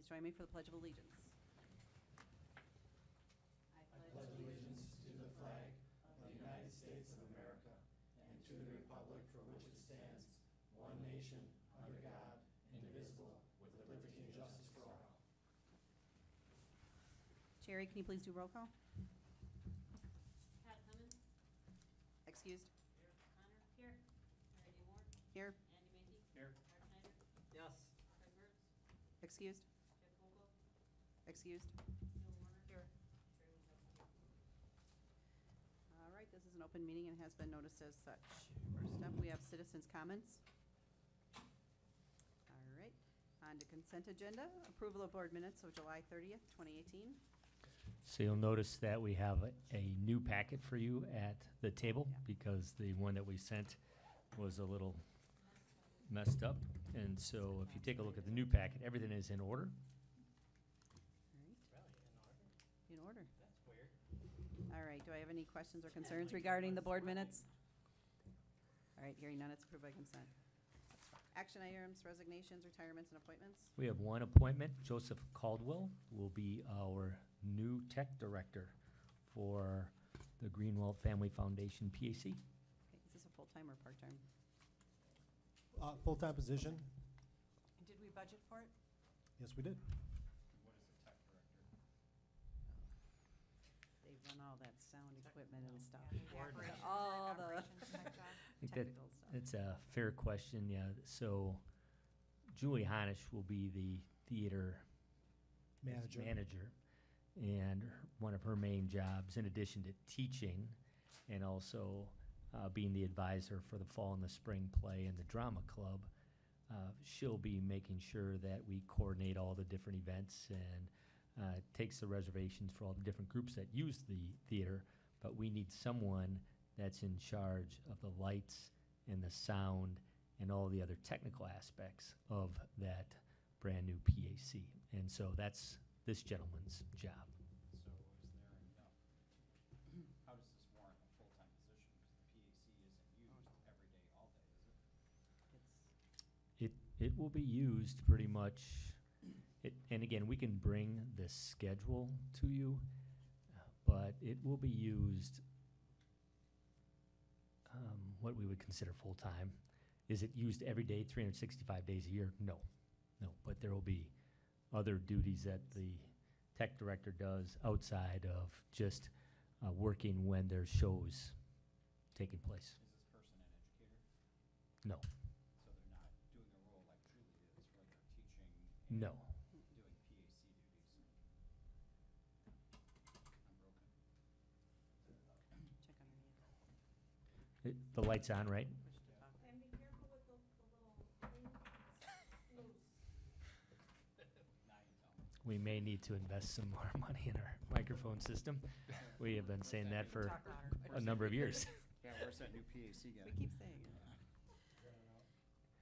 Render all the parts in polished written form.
Please join me for the Pledge of Allegiance. I pledge allegiance to the flag of the United States of America and to the republic for which it stands, one nation, under God, indivisible, with liberty and justice for all. Sherry, can you please do roll call? Pat Cummins. Excused? Here. Connor. Here. Mary D. Moore. Here. Andy Macy. Here. Art Schneider. Yes. Craig Mertz. Excused? Jeff Vogel. Excused? Jill Warner. Here. Sherry Winkowski. All right, this is an open meeting and has been noticed as such. First up, we have citizens' comments. All right, on to consent agenda, approval of board minutes of July 30th, 2018. So you'll notice that we have a new packet for you at the table because the one that we sent was a little messed up. And so if you take a look at the new packet, everything is in order. All right, in order. That's weird. All right, do I have any questions or concerns regarding the board minutes? All right, hearing none, it's approved by consent. Action items, resignations, retirements, and appointments. We have one appointment. Joseph Caldwell will be our new tech director for the Greenwald Family Foundation PAC. Okay, is this a full-time or part-time? Full-time position. And did we budget for it? Yes, we did. What is a tech director? They run all that sound equipment and stuff. Operations, All the operations type job. I think that technical stuff. it's a fair question, yeah. So Julie Honish will be the theater Manager. And one of her main jobs, in addition to teaching and also being the advisor for the fall and the spring play and the drama club, she'll be making sure that we coordinate all the different events and takes the reservations for all the different groups that use the theater. But we need someone that's in charge of the lights and the sound and all the other technical aspects of that brand new PAC. And so that's this gentleman's job. So is there enough, how does this warrant a full-time position? Because the PAC isn't used every day, all day, is it? It will be used pretty much, and again, we can bring the schedule to you, but it will be used what we would consider full-time. Is it used every day, 365 days a year? No, but there will be other duties that the tech director does outside of just working when there's shows taking place. Is this person an educator? No, So they're not doing a role like Julie is, where they're teaching and no. doing PAC duties? I'm broken. Check underneath. The light's on, right? Push to talk. And be careful with the little thing. It's loose. Now you tell me. We may need to invest some more money in our microphone system. We have been saying that for Talk louder. a number of years. Yeah, where's that new PAC guy? We keep saying it.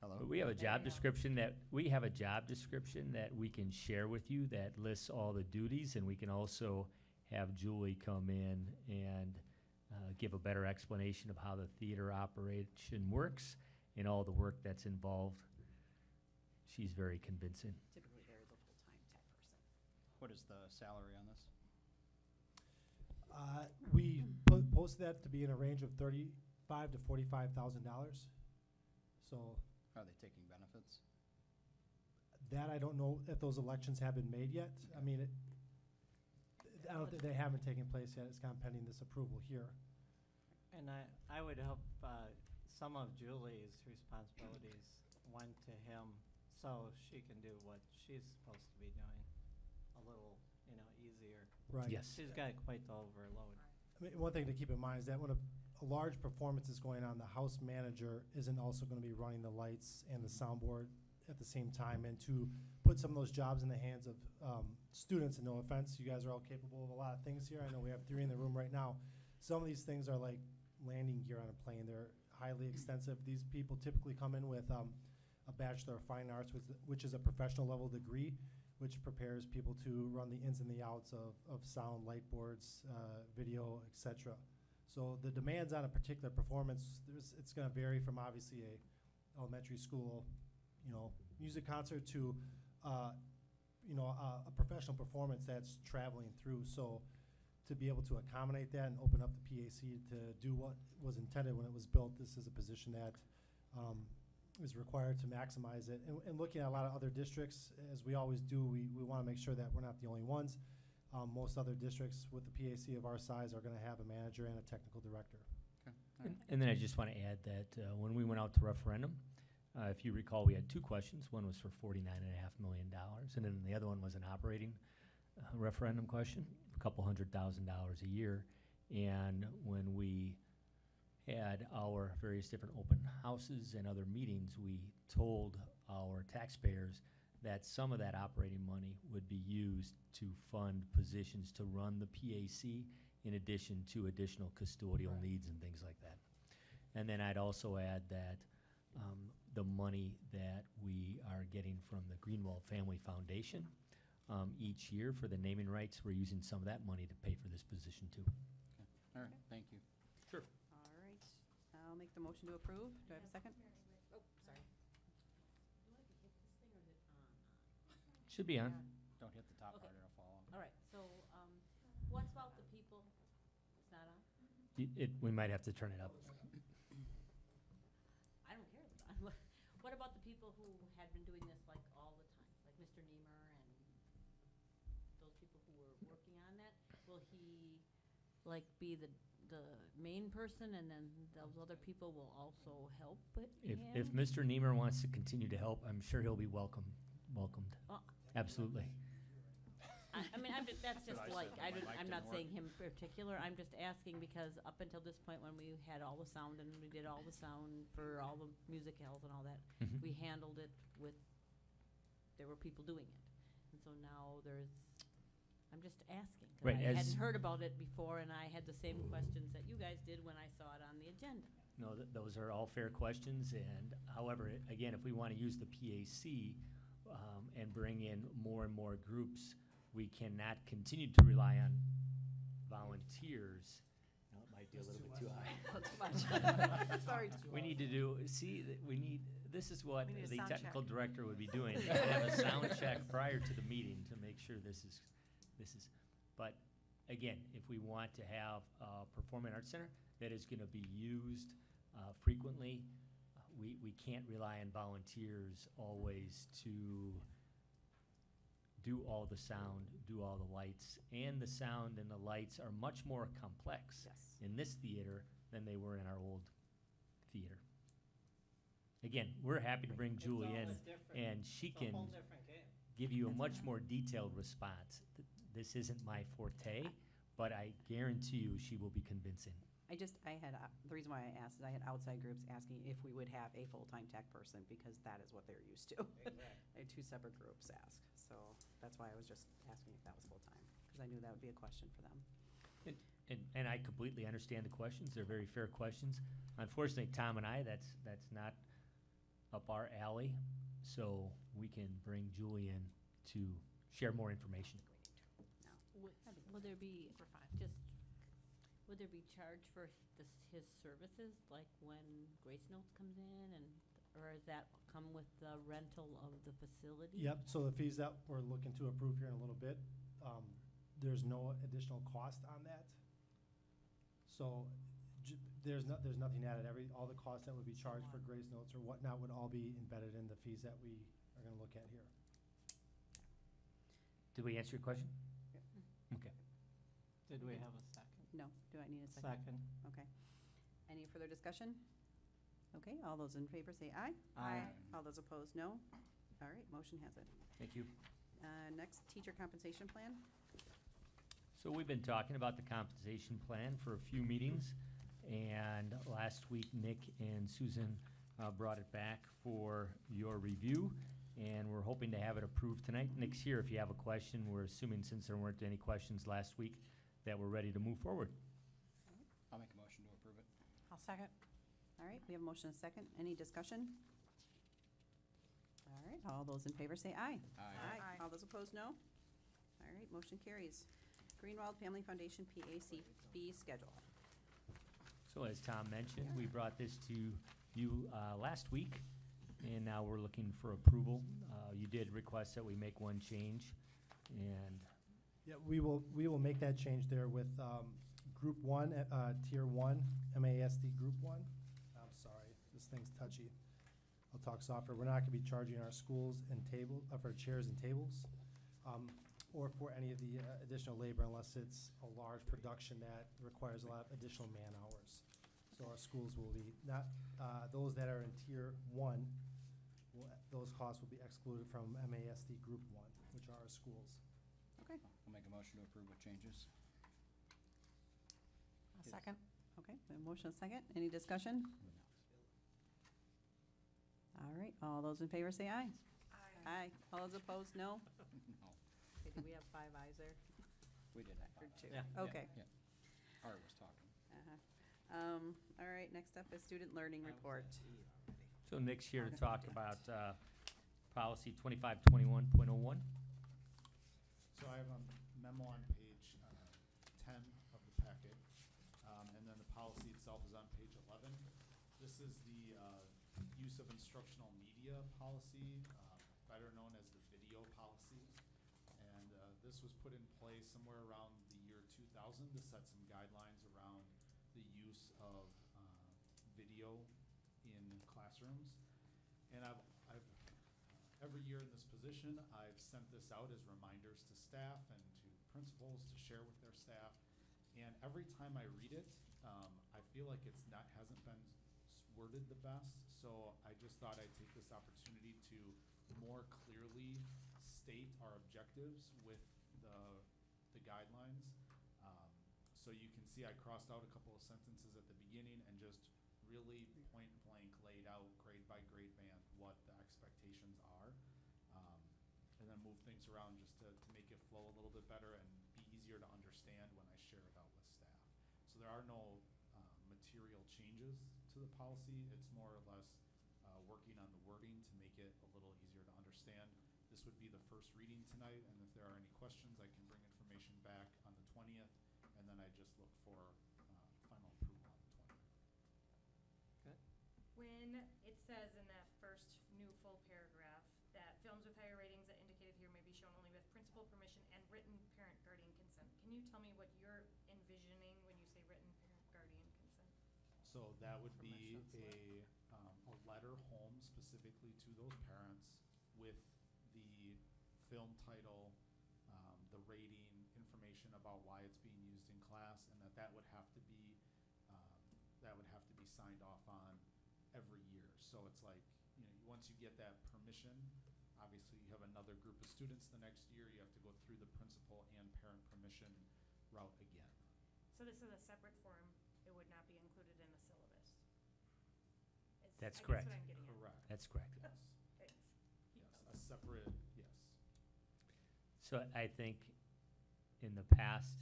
Hello? But we have a job description that we can share with you that lists all the duties, and we can also have Julie come in and give a better explanation of how the theater operation works and all the work that's involved. She's very convincing. Typically, there is a full-time tech person. What is the salary on this? We posted that to be in a range of $35,000 to $45,000. So Are they taking benefits? that I don't know if those elections have been made yet. I mean, I don't think they haven't taken place yet. It's kind of pending this approval here. And I would hope some of Julie's responsibilities went to him so she can do what she's supposed to be doing a little, easier. Right. Yes. She's got quite the overload. I mean, one thing to keep in mind is that when a large performance is going on, the house manager isn't also going to be running the lights and the soundboard at the same time. And to put some of those jobs in the hands of students, and no offense, you guys are all capable of a lot of things here. I know we have 3 in the room right now. Some of these things are like landing gear on a plane. They're highly extensive. These people typically come in with a Bachelor of Fine Arts, which is a professional level degree, which prepares people to run the ins and the outs of sound, light boards, video, etc. So the demands on a particular performance, it's going to vary from obviously a elementary school, music concert to, a professional performance that's traveling through. So to be able to accommodate that and open up the PAC to do what was intended when it was built, this is a position that is required to maximize it. And looking at a lot of other districts, as we always do, we want to make sure that we're not the only ones. Most other districts with the PAC of our size are going to have a manager and a technical director. Okay. All right. And then I just want to add that when we went out to referendum, if you recall, we had two questions. One was for $49.5 million, and then the other one was an operating referendum question, a couple $100,000 a year. And when we had our various different open houses and other meetings, we told our taxpayers that some of that operating money would be used to fund positions to run the PAC in addition to additional custodial needs and things like that. And then I'd also add that the money that we are getting from the Greenwald Family Foundation each year for the naming rights, we're using some of that money to pay for this position too. Okay. All right, thank you. Sure. All right, I'll make the motion to approve. Do I have a second? Oh, sorry. Should be on. Don't hit the top Okay. part, it'll fall off. All right, so, what about the people, it's not on? We might have to turn it up. I don't care. What about the people who had been doing this like all the time, like Mr. Niemer and those people who were working on that? Will he, like, be the main person and then those other people will also help it? If Mr. Niemer wants to continue to help, I'm sure he'll be welcomed. Well, Absolutely. I mean, that's just I like, said, but my mic I'm not didn't work. saying him in particular, I'm just asking because up until this point, when we had all the sound and we did all the sound for all the musicals and all that, Mhm. we handled it with, there were people doing it. And so now I'm just asking. 'Cause Right, I as- hadn't heard about it before and I had the same questions that you guys did when I saw it on the agenda. No, those are all fair questions, and however, again, if we want to use the PAC and bring in more and more groups, we cannot continue to rely on volunteers. Now, it might be a little bit too high. Too much. Sorry. We need to this is what We need a the sound technical check. director would be doing. Have a sound check prior to the meeting to make sure this is, but again, if we want to have a performing arts center that is going to be used frequently, we can't rely on volunteers always to do all the sound, do all the lights. And the sound and the lights are much more complex Yes. in this theater than they were in our old theater. Again, we're happy to bring Julie in, and she can give you a much more detailed response. This isn't my forte, but I guarantee you she will be convincing. The reason why I asked is I had outside groups asking if we would have a full-time tech person, because that is what they're used to. I had two separate groups ask, so that's why I was just asking if that was full-time, because I knew that would be a question for them. And I completely understand the questions. They're very fair questions. Unfortunately, Tom and I, that's not up our alley, so we can bring Julie in to share more information. Would there be, would there be charge for his services, like when Grace Notes comes in, or does that come with the rental of the facility? Yep, so the fees that we're looking to approve here in a little bit, there's no additional cost on that. So there's nothing added. All the costs that would be charged for Grace Notes or whatnot would all be embedded in the fees that we are gonna look at here. Did we answer your question? Okay. Did we have a second? No, do I need a second? Second. Okay. Any further discussion? Okay, all those in favor say aye. Aye. All those opposed, no. All right, motion has it. Thank you. Next, teacher compensation plan. So we've been talking about the compensation plan for a few meetings, and last week Nick and Susan brought it back for your review, and we're hoping to have it approved tonight. Nick's here if you have a question. We're assuming, since there weren't any questions last week, that we're ready to move forward. I'll make a motion to approve it. I'll second. All right, we have a motion and a second. Any discussion? All right, all those in favor say aye. Aye. Aye. All those opposed, no. All right, motion carries. Greenwald Family Foundation PAC fee schedule. So as Tom mentioned, we brought this to you last week, and now we're looking for approval. You did request that we make one change, and Yeah, we will make that change there with Group 1, Tier 1, MASD Group 1. I'm sorry, this thing's touchy. I'll talk softer. We're not going to be charging our schools and for chairs and tables, or for any of the additional labor unless it's a large production that requires a lot of additional man hours. So our schools will be, not, those that are in Tier 1, those costs will be excluded from MASD Group 1, which are our schools. Okay, I'll make a motion to approve with changes. A second. okay, we have a motion and a second. Any discussion? All right, all those in favor say aye. Aye. All those opposed, no? No, Okay, do we have 5 ayes there? we did that. Or 2? Yeah. Okay. Yeah. Art was talking. All right, next up is student learning report. so next year to talk about policy 2521.01. So I have a memo on page 10 of the packet, and then the policy itself is on page 11. This is the use of instructional media policy, better known as the video policy. And this was put in place somewhere around the year 2000 to set some guidelines around the use of video in classrooms. And I've every year in this position, I've sent this out as reminders to staff and to principals to share with their staff. And every time I read it, I feel like hasn't been worded the best. So I just thought I'd take this opportunity to more clearly state our objectives with the guidelines. So you can see I crossed out a couple of sentences at the beginning and just really point blank laid out grade by grade band what the expectations are. And then move things around just to make it flow a little bit better and be easier to understand when I share it out with staff. So there are no material changes to the policy. It's more or less working on the wording to make it a little easier to understand. This would be the first reading tonight, and if there are any questions, I can bring information back on the 20th, and then I just look for final approval on the 20th. When it says in that first new full paragraph that films with higher ratings that indicated here may be shown only with principal permission and written parent guardian consent, can you tell me what you're envisioning when you say written parent guardian consent? So that would be Permissions, a letter home specifically to those parents with the film title, the rating, information about why it's being used in class, and that would have to be signed off on every year. So it's like, once you get that permission, obviously you have another group of students the next year, you have to go through the principal and parent permission route again. So this is a separate form, it would not be included in the syllabus? That's I guess correct. what I'm getting at. Correct. That's correct. Yes. Thanks. Yes, a separate, yes. So I think in the past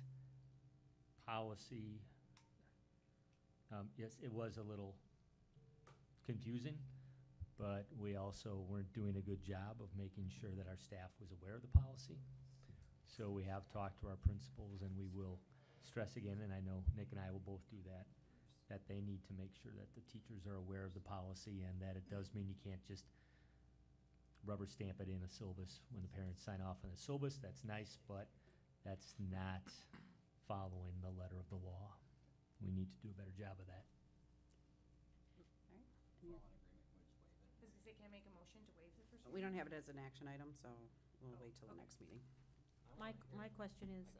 policy, yes, it was a little confusing, but we also weren't doing a good job of making sure that our staff was aware of the policy. So we have talked to our principals, and we will stress again, and I know Nick and I will both do that they need to make sure that the teachers are aware of the policy, and that it does mean you can't just rubber stamp it in a syllabus when the parents sign off on the syllabus. That's nice, but that's not following the letter of the law. We need to do a better job of that. We're all in agreement, we just waive it. I was gonna say, can I make a motion to waive the first reading? We don't have it as an action item, so we'll wait till the okay. next meeting. My question is,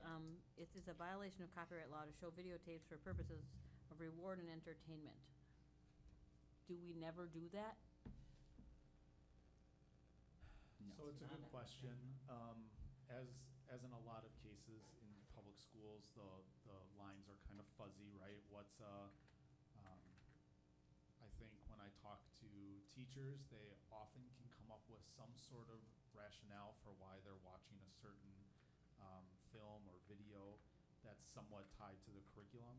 it is a violation of copyright law to show videotapes for purposes of reward and entertainment. Do we never do that? No. So it's a good question. As in a lot of cases in public schools, the lines are kind of fuzzy, right? I think when I talk to teachers, they often can come up with some sort of rationale for why they're watching a certain film or video that's somewhat tied to the curriculum.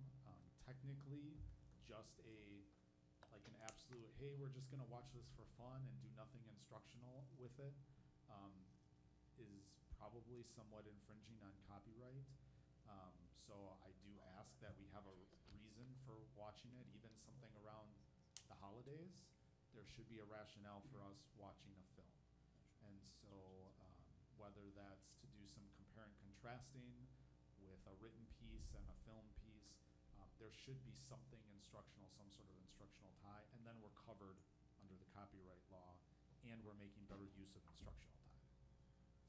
Technically, just like an absolute, hey, we're just gonna watch this for fun and do nothing instructional with it, is probably somewhat infringing on copyright. So I do ask that we have a reason for watching it, even something around the holidays. there should be a rationale for us watching a film. And so whether that's to do some compare and contrasting with a written piece and a film piece, there should be something instructional, some sort of instructional tie, and then we're covered under the copyright law, and we're making better use of instructional time.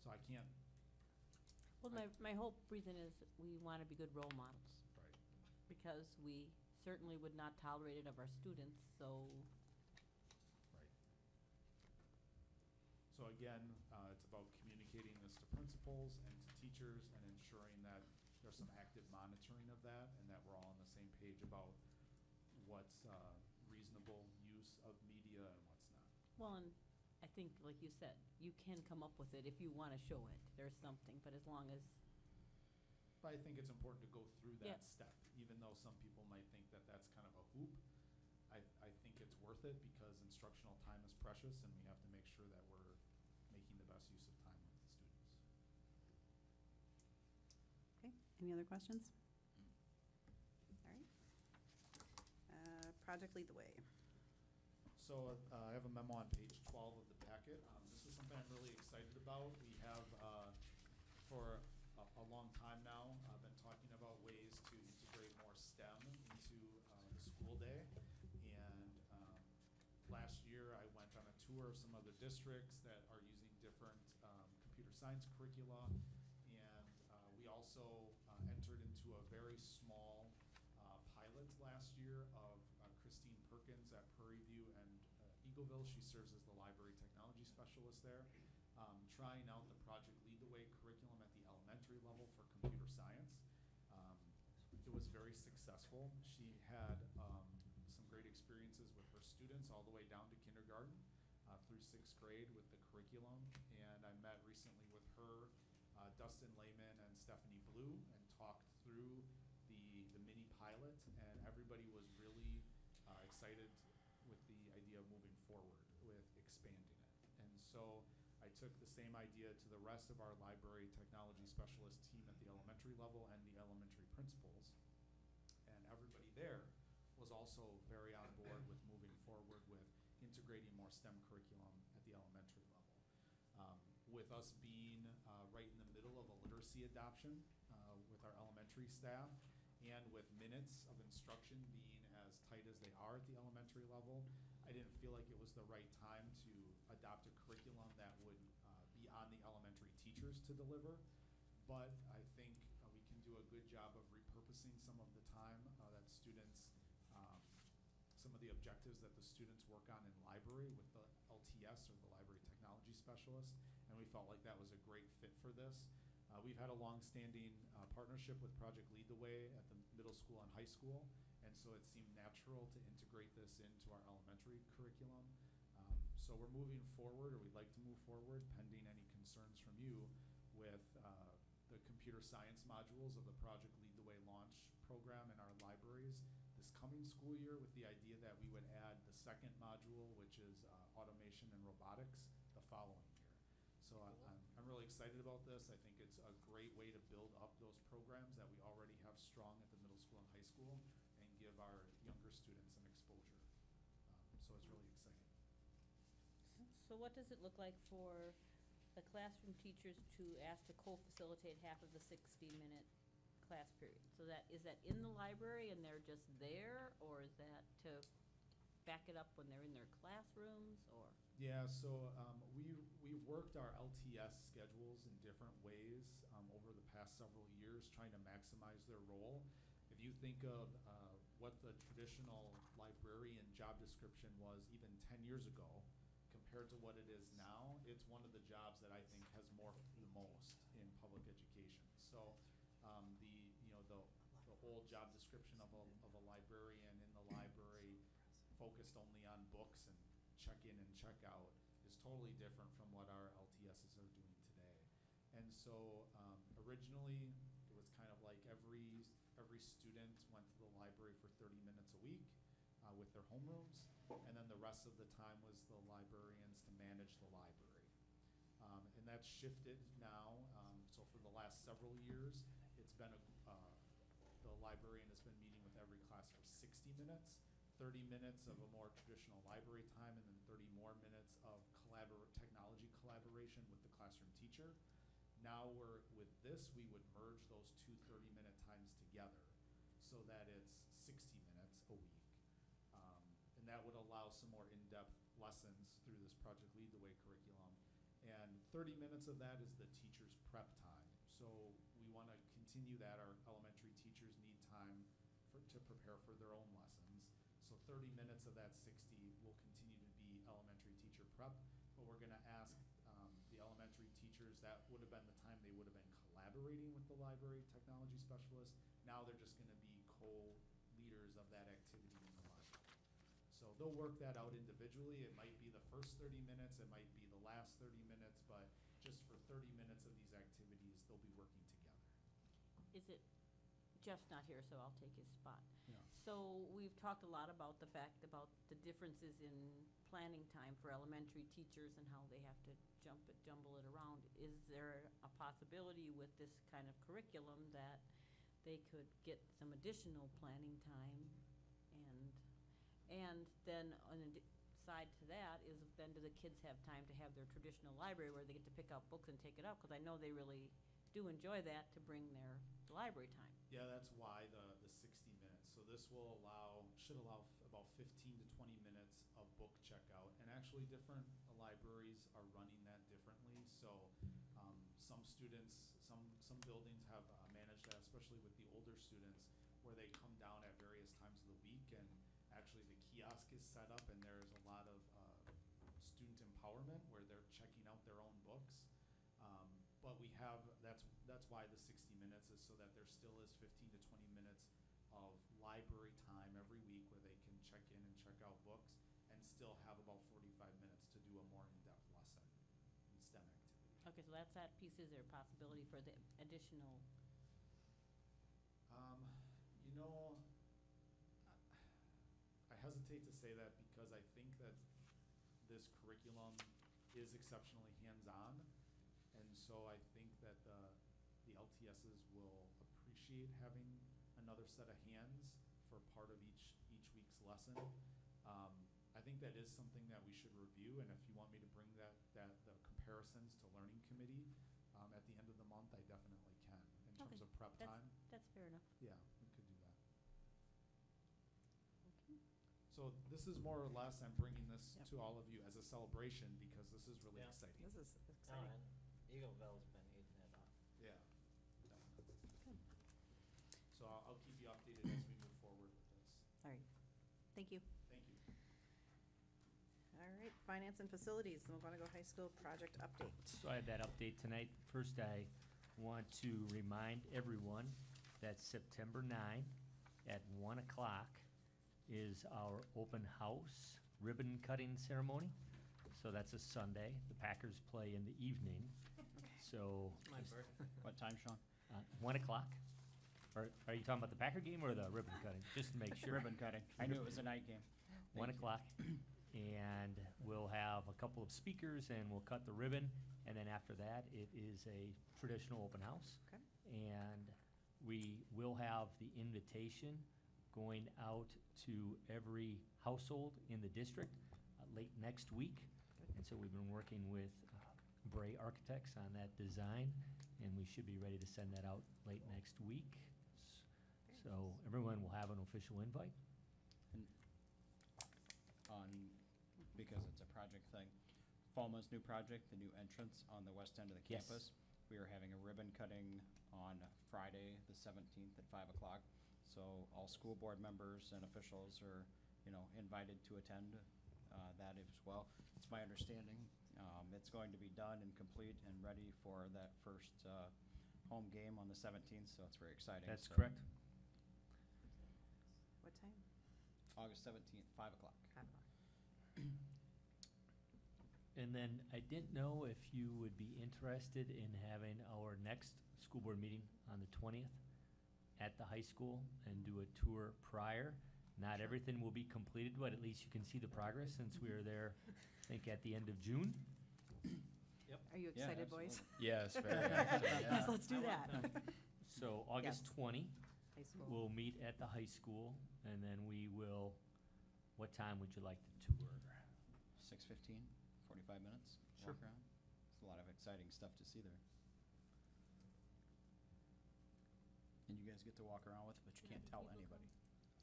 So I can't, Well, my whole reason is we want to be good role models, right, because we certainly would not tolerate it of our students, so. right. So again, it's about communicating this to principals and to teachers and ensuring that there's some active monitoring of that and that we're all on the same page about what's reasonable use of media and what's not. Well, and I think, like you said, you can come up with it if you want to show it. There's something, but as long as, But I think it's important to go through Yeah. that step, even though some people might think that that's kind of a hoop. I think it's worth it because instructional time is precious and we have to make sure that we're making the best use of time with the students. Okay, any other questions? All right. Project Lead the Way. So I have a memo on page 12 of the packet. This is something I'm really excited about. We have, for a long time now, been talking about ways to integrate more STEM into the school day. And last year, I went on a tour of some other districts that are using different computer science curricula. And we also entered into a very small pilot last year of Christine Perkins at Prairie View and Eagleville. She serves as the library technology specialist there, trying out the Project Lead the Way curriculum at the elementary level for computer science. It was very successful. She had some great experiences with her students all the way down to kindergarten through 6th grade with the curriculum. And I met recently with her, Dustin Lehman and Stephanie Blue, and talked through the mini pilot, and everybody was really excited with the idea of moving forward with expanding it. And so I took the same idea to the rest of our library technology specialist team at the elementary level and the elementary principals. And everybody there was also very on board with moving forward with integrating more STEM curriculum at the elementary level. With us being right in the middle of a literacy adoption with our elementary staff, and with minutes of instruction being as tight as they are at the elementary level, I didn't feel like it was the right time to adopt a curriculum that would be on the elementary teachers to deliver. But I think we can do a good job of repurposing some of the time that students, some of the objectives that the students work on in library with the LTS, or the library technology specialist, and we felt like that was a great fit for this. We've had a long-standing partnership with Project Lead the Way at the middle school and high school, and so it seemed natural to integrate this into our elementary curriculum. So we're moving forward, or we'd like to move forward, pending any concerns from you, with the computer science modules of the Project Lead the Way launch program in our libraries this coming school year, with the idea that we would add the second module, which is automation and robotics, the following year. So I'm really excited about this. I think it's a great way to build up those programs that we already have strong at the middle school and high school, and give our younger students some exposure. So it's really exciting. so what does it look like for the classroom teachers to ask to co-facilitate half of the 60-minute class period? So is that in the library and they're just there, or is that to back it up when they're in their classrooms, or? Yeah, so we've worked our LTS schedules in different ways over the past several years, trying to maximize their role. If you think of what the traditional librarian job description was even 10 years ago compared to what it is now, it's one of the jobs that I think has morphed the most in public education. So the old job description of a librarian in the library focused only on books and check in and check out is totally different from what our LTSs are doing today. And so originally it was kind of like every student went to the library for 30 minutes a week with their homerooms, and then the rest of the time was the librarians to manage the library. And that's shifted now. So for the last several years, it's been the librarian has been meeting with every class for 60 minutes, 30 minutes of a more traditional library time and then 30 more minutes of technology collaboration with the classroom teacher. Now with this, we would merge those two 30-minute times together so that it's 60 minutes a week. And that would allow some more in-depth lessons through this Project Lead the Way curriculum. And 30 minutes of that is the teacher's prep time. So we want to continue that. Our elementary teachers need time to prepare for their own lessons. So 30 minutes of that 60 will continue to be elementary teacher prep, but we're going to ask the elementary teachers, that would have been the time they would have been collaborating with the library technology specialist. Now they're just going to be co-leaders of that activity in the library. So they'll work that out individually. It might be the first 30 minutes, it might be the last 30 minutes, but just for 30 minutes of these activities, they'll be working together. Is it, Jeff's not here, so I'll take his spot. Yeah. So we've talked a lot about the fact about the differences in planning time for elementary teachers and how they have to jumble it around. Is there a possibility with this kind of curriculum that they could get some additional planning time? And then on the side to that is then do the kids have time to have their traditional library where they get to pick out books and take it out? Because I know they really do enjoy that to bring their library time. Yeah, that's why the 60 minutes. So this will should allow about 15 to 20 minutes of book checkout. And actually different libraries are running that differently. So some students, some buildings have managed that, especially with the older students, where they come down at various times of the week, and actually the kiosk is set up and there's a lot of student empowerment where they're checking out their own books. But we have, that's why the 60 minutes is so that there still is 15 to 20 minutes of library time every week where they can check in and check out books and still have about 45 minutes to do a more in-depth lesson in STEM activity. Okay, so that's that piece. Is there a possibility for the additional? You know, I hesitate to say that because I think that this curriculum is exceptionally hands-on. And so I think that the LTSs will appreciate having another set of hands for part of each week's lesson. I think that is something that we should review, and if you want me to bring the comparisons to Learning Committee at the end of the month, I definitely can, in terms Okay, of prep time. That's fair enough. Yeah, we could do that. So this is more or less, I'm bringing this Yep. to all of you as a celebration because this is really Yeah. exciting. This is Oh, exciting. and Eagleville's been eating it up. Yeah, definitely. So I'll keep you updated as we move forward with this. All right, thank you. Thank you. All right, finance and facilities, the Mukwonago High School project update. So I have that update tonight. First, I want to remind everyone that September 9 at 1 o'clock is our open house ribbon cutting ceremony. So that's a Sunday. The Packers play in the evening. So My just, birthday. What time, Sean? 1 o'clock? Or are you talking about the Packer game or the ribbon cutting? Just to make sure. Ribbon cutting. I knew it was a night game. 1 Thank you. o'clock. And we'll have a couple of speakers and we'll cut the ribbon. And then after that, it is a traditional open house. Okay. And we will have the invitation going out to every household in the district late next week. And so we've been working with Bray Architects on that design, and we should be ready to send that out late next week. So everyone will have an official invite. And because it's a project thing, FOMA's new project, the new entrance on the west end of the Yes. campus. We are having a ribbon cutting on Friday, the 17th at 5 o'clock. So all school board members and officials are, invited to attend that as well. It's my understanding. It's going to be done and complete and ready for that first home game on the 17th, so it's very exciting. That's So, correct. What time? August 17th, 5 o'clock. 5 o'clock. And then I didn't know if you would be interested in having our next school board meeting on the 20th at the high school and do a tour prior. Not everything will be completed, but at least you can see the progress since we were there, I think, at the end of June. Are you Yeah, excited, boys? Yes, Yes, let's do that. So August Yes. 20, High school. we'll meet at the high school, and then we will What time would you like the tour? 6:15, 45 minutes, Sure. walk around. There's a lot of exciting stuff to see there. And you guys get to walk around with it, but you can't tell anybody.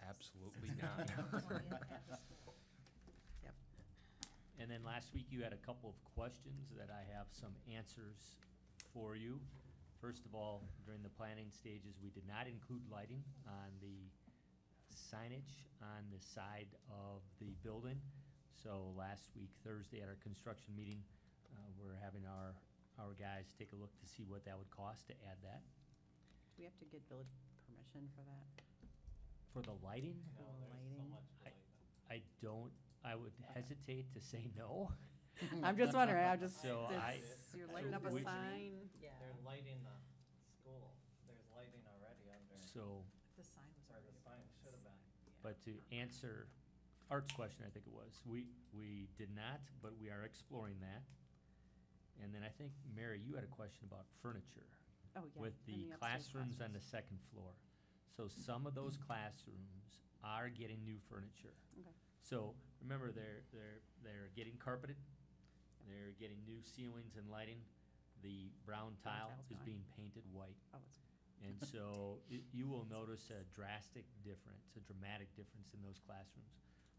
Absolutely not. Yep. And then last week, you had a couple of questions that I have some answers for you. First of all, during the planning stages, we did not include lighting on the signage on the side of the building. So last week, Thursday, at our construction meeting, we're having our guys take a look to see what that would cost to add that. Do we have to get village permission for that? For the lighting, No, there's so Lighting. much I- light. I would hesitate to say no. I'm just wondering, So you're lighting up a we- sign. Yeah. They're lighting the school. There's lighting already under So, The sign was where the already sign approved. should have been. but to answer Art's question, I think it was, we did not, but we are exploring that. And then I think, Mary, you had a question about furniture Oh, yeah. with and the upstairs classrooms on the classrooms. second floor. So some of those classrooms are getting new furniture. Okay. So remember, they're getting carpeted, they're getting new ceilings and lighting. The brown tile tile's is gone. being painted white. Oh, it's, And so you will notice a drastic difference, a dramatic difference in those classrooms.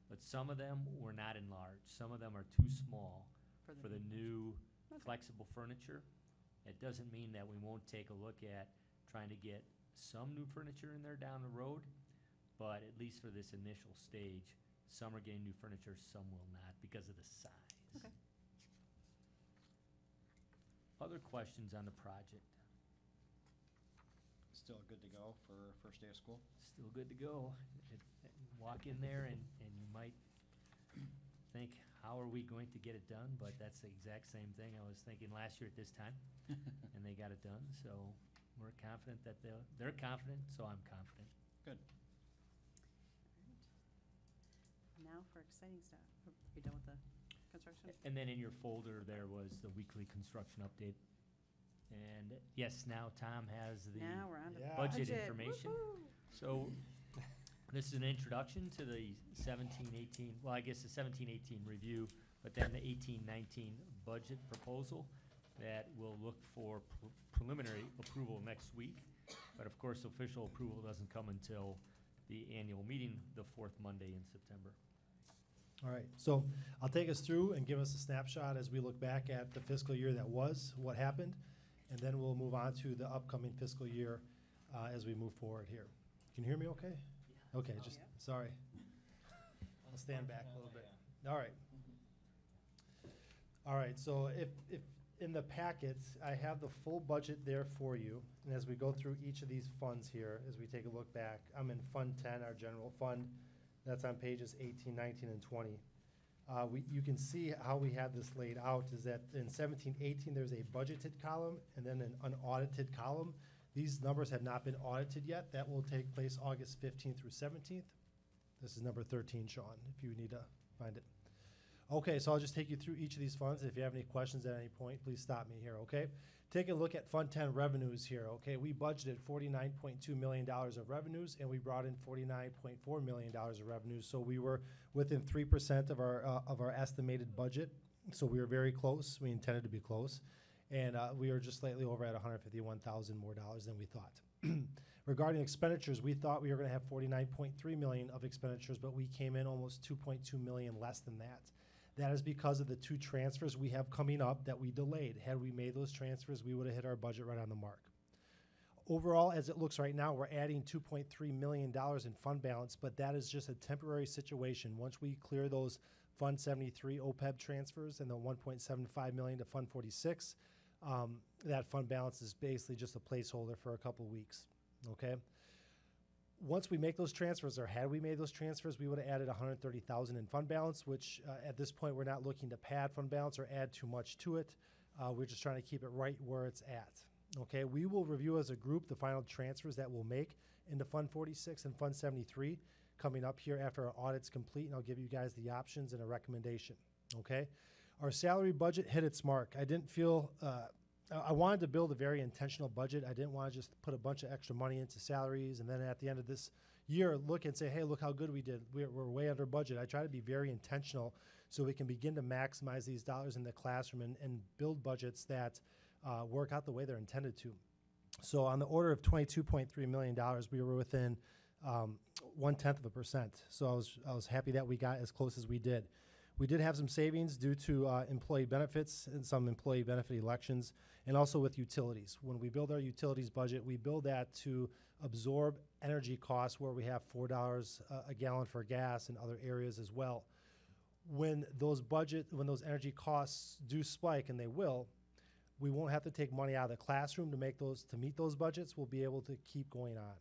But some of them were not enlarged. Some of them are too small for the new Okay. flexible furniture. It doesn't mean that we won't take a look at trying to get some new furniture in there down the road, but at least for this initial stage, some are getting new furniture, some will not because of the size. Okay. Other questions on the project? Still good to go for first day of school? Still good to go. Walk in there and you might think, how are we going to get it done? But that's the exact same thing I was thinking last year at this time, and they got it done. So we're confident that they're confident, so I'm confident. Good. Now for exciting stuff. Are you done with the construction? And then in your folder, there was the weekly construction update. And yes, now Tom has the Now we're on to Yeah. budget information. Woo-hoo. So this is an introduction to the 17-18, well, I guess the 17-18 review, but then the 18-19 budget proposal that will look for preliminary approval next week. But of course, official approval doesn't come until the annual meeting, the fourth Monday in September. All right, so I'll take us through and give us a snapshot as we look back at the fiscal year that was, what happened, and then we'll move on to the upcoming fiscal year as we move forward here. Can you hear me okay? Yeah. Okay, just, sorry. I'll stand back a little bit. All right. All right, so if in the packets, I have the full budget there for you. And as we go through each of these funds here, as we take a look back, I'm in Fund 10, our general fund. That's on pages 18, 19, and 20. You can see how we have this laid out is that in 17, 18, there's a budgeted column and then an unaudited column. These numbers have not been audited yet. That will take place August 15th through 17th. This is number 13, Sean, if you need to find it. Okay, so I'll just take you through each of these funds. If you have any questions at any point, please stop me here, okay? Take a look at Fund 10 revenues here, okay? We budgeted $49.2 million of revenues, and we brought in $49.4 million of revenues. So we were within 3% of our estimated budget. So we were very close. We intended to be close. And we were just slightly over at $151,000 more dollars than we thought. Regarding expenditures, we thought we were going to have $49.3 million of expenditures, but we came in almost $2.2 million less than that. That is because of the two transfers we have coming up that we delayed. Had we made those transfers, we would have hit our budget right on the mark. Overall, as it looks right now, we're adding $2.3 million in fund balance, but that is just a temporary situation. Once we clear those Fund 73 OPEB transfers and the $1.75 million to Fund 46, that fund balance is basically just a placeholder for a couple of weeks, okay? Once we make those transfers, or had we made those transfers, we would have added $130,000 in fund balance, which at this point, we're not looking to pad fund balance or add too much to it. We're just trying to keep it right where it's at, okay? We will review as a group the final transfers that we'll make into Fund 46 and Fund 73 coming up here after our audit's complete, and I'll give you guys the options and a recommendation, okay? Our salary budget hit its mark. I didn't feel, I wanted to build a very intentional budget. I didn't want to just put a bunch of extra money into salaries, and then at the end of this year look and say, hey, look how good we did. We're way under budget. I try to be very intentional so we can begin to maximize these dollars in the classroom and build budgets that work out the way they're intended to. So on the order of $22.3 million, we were within 0.1%. So I was happy that we got as close as we did. We did have some savings due to employee benefits and some employee benefit elections, and also with utilities. When we build our utilities budget, we build that to absorb energy costs where we have $4 a gallon for gas in other areas as well. When those energy costs do spike, and they will, we won't have to take money out of the classroom to meet those budgets. We'll be able to keep going on.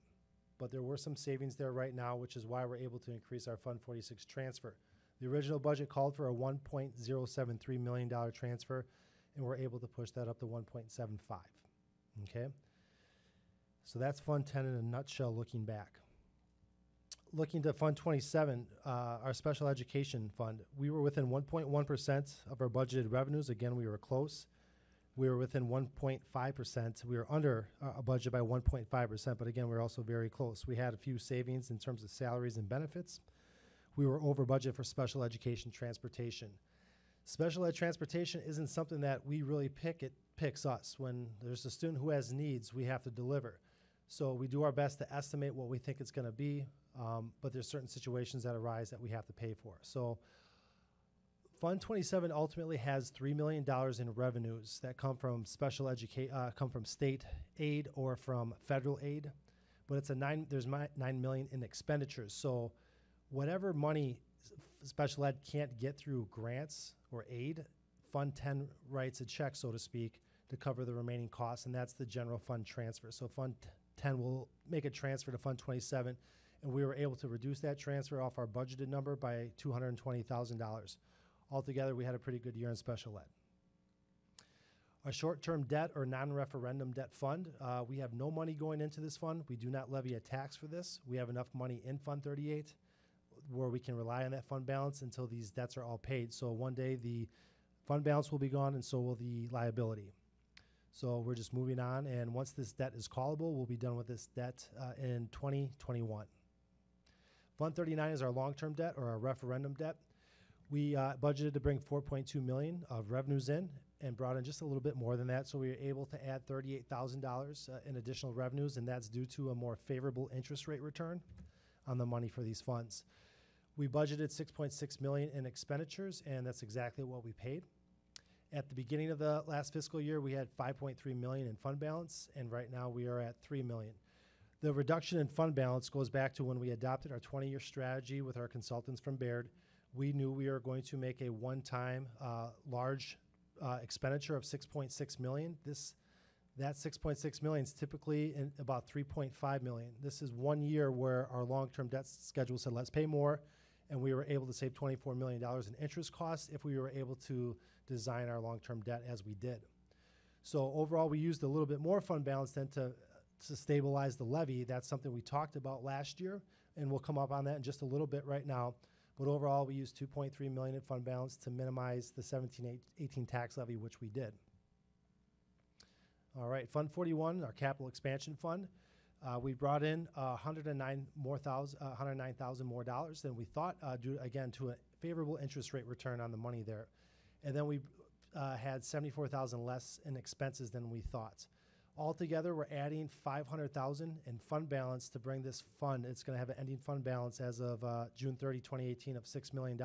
But there were some savings there right now, which is why we're able to increase our Fund 46 transfer. The original budget called for a $1.073 million transfer, and we're able to push that up to 1.75. Okay? So that's Fund 10 in a nutshell looking back. Looking to Fund 27, our special education fund, we were within 1.1% of our budgeted revenues. Again, we were close. We were within 1.5%. We were under a budget by 1.5%, but again, we were also very close. We had a few savings in terms of salaries and benefits. We were over budget for special education transportation. Special ed transportation isn't something that we really pick. It picks us. When there's a student who has needs, we have to deliver. So we do our best to estimate what we think it's going to be, but there's certain situations that arise that we have to pay for. So Fund 27 ultimately has $3 million in revenues that come from come from state aid or from federal aid, but there's $9 million in expenditures. So whatever money special ed can't get through grants or aid, Fund 10 writes a check, so to speak, to cover the remaining costs, and that's the general fund transfer. So Fund 10 will make a transfer to Fund 27, and we were able to reduce that transfer off our budgeted number by $220,000. Altogether, we had a pretty good year in special ed. Our short-term debt or non-referendum debt fund, we have no money going into this fund. We do not levy a tax for this. We have enough money in Fund 38 where we can rely on that fund balance until these debts are all paid. So one day the fund balance will be gone, and so will the liability. So we're just moving on, and once this debt is callable, we'll be done with this debt in 2021. Fund 39 is our long-term debt or our referendum debt. We budgeted to bring $4.2 million of revenues in and brought in just a little bit more than that, so we were able to add $38,000 in additional revenues, and that's due to a more favorable interest rate return on the money for these funds. We budgeted $6.6 million in expenditures, and that's exactly what we paid. At the beginning of the last fiscal year, we had $5.3 million in fund balance, and right now we are at $3 million. The reduction in fund balance goes back to when we adopted our 20-year strategy with our consultants from Baird. We knew we were going to make a one-time large expenditure of $6.6 million. That $6.6 million is typically in about $3.5 million. This is 1 year where our long-term debt schedule said, let's pay more, and we were able to save $24 million in interest costs if we were able to design our long-term debt as we did. So overall, we used a little bit more fund balance than to stabilize the levy. That's something we talked about last year, and we'll come up on that in just a little bit right now. But overall, we used $2.3 million in fund balance to minimize the 17-18 tax levy, which we did. All right, Fund 41, our capital expansion fund. We brought in $109,000 more dollars than we thought, due again to a favorable interest rate return on the money there. And then we had $74,000 less in expenses than we thought. Altogether, we're adding $500,000 in fund balance to bring this fund. It's going to have an ending fund balance as of June 30, 2018 of $6 million.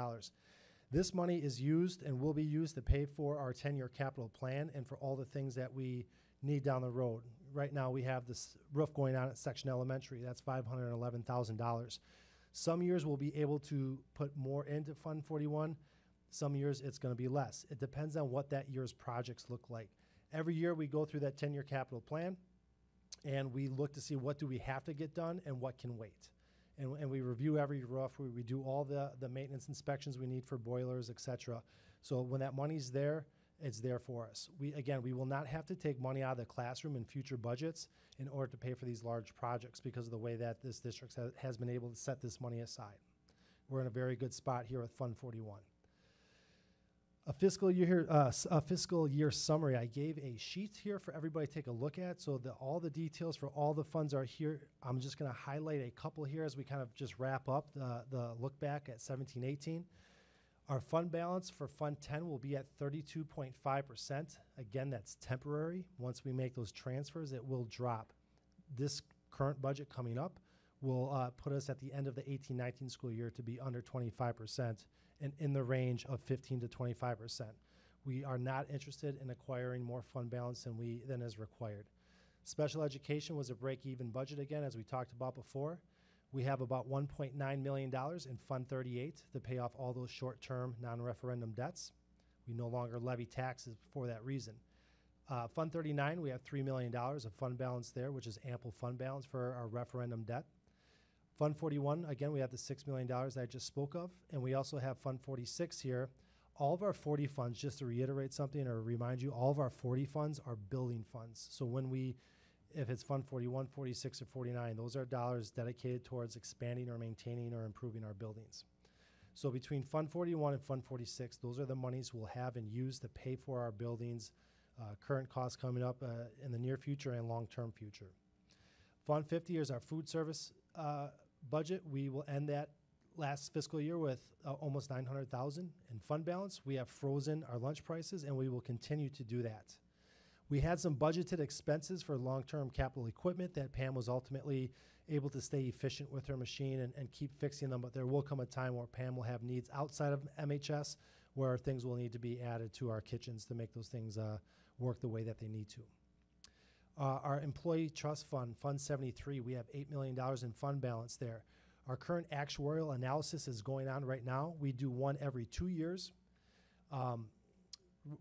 This money is used and will be used to pay for our 10-year capital plan and for all the things that we need down the road. Right now, we have this roof going on at Section Elementary. That's $511,000. Some years we'll be able to put more into Fund 41. Some years it's going to be less. It depends on what that year's projects look like. Every year we go through that 10-year capital plan, and we look to see what do we have to get done and what can wait. And we review every roof. We do all the maintenance inspections we need for boilers, et cetera. So when that money's there, it's there for us. We will not have to take money out of the classroom in future budgets in order to pay for these large projects because of the way that this district has been able to set this money aside. We're in a very good spot here with Fund 41. A fiscal year summary. I gave a sheet here for everybody to take a look at. So all the details for all the funds are here. I'm just going to highlight a couple here as we kind of just wrap up the look back at 17-18. Our fund balance for Fund 10 will be at 32.5%. Again, that's temporary. Once we make those transfers, it will drop. This current budget coming up will put us at the end of the 18-19 school year to be under 25% and in the range of 15 to 25%. We are not interested in acquiring more fund balance than is required. Special education was a break-even budget again, as we talked about before. We have about $1.9 million in Fund 38 to pay off all those short-term non-referendum debts. We no longer levy taxes for that reason. Fund 39, we have $3 million of fund balance there, which is ample fund balance for our referendum debt. Fund 41, again, we have the $6 million that I just spoke of, and we also have Fund 46 here. All of our 40 funds, just to reiterate something or remind you, all of our 40 funds are building funds. So if it's Fund 41, 46, or 49, those are dollars dedicated towards expanding or maintaining or improving our buildings. So between Fund 41 and Fund 46, those are the monies we'll have and use to pay for our buildings, current costs coming up in the near future and long-term future. Fund 50 is our food service budget. We will end that last fiscal year with almost $900,000 in fund balance. We have frozen our lunch prices, and we will continue to do that. We had some budgeted expenses for long-term capital equipment that Pam was ultimately able to stay efficient with her machine and keep fixing them, but there will come a time where Pam will have needs outside of MHS where things will need to be added to our kitchens to make those things work the way that they need to. Our employee trust fund, Fund 73, we have $8 million in fund balance there. Our current actuarial analysis is going on right now. We do one every 2 years.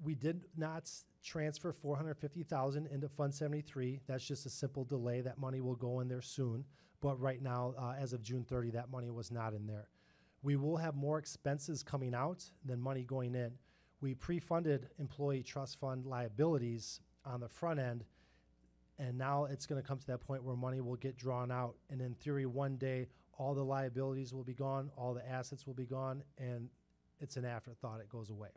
We did not transfer $450,000 into Fund 73. That's just a simple delay. That money will go in there soon. But right now, as of June 30, that money was not in there. We will have more expenses coming out than money going in. We pre-funded employee trust fund liabilities on the front end, and now it's going to come to that point where money will get drawn out. And in theory, one day, all the liabilities will be gone, all the assets will be gone, and it's an afterthought. It goes away.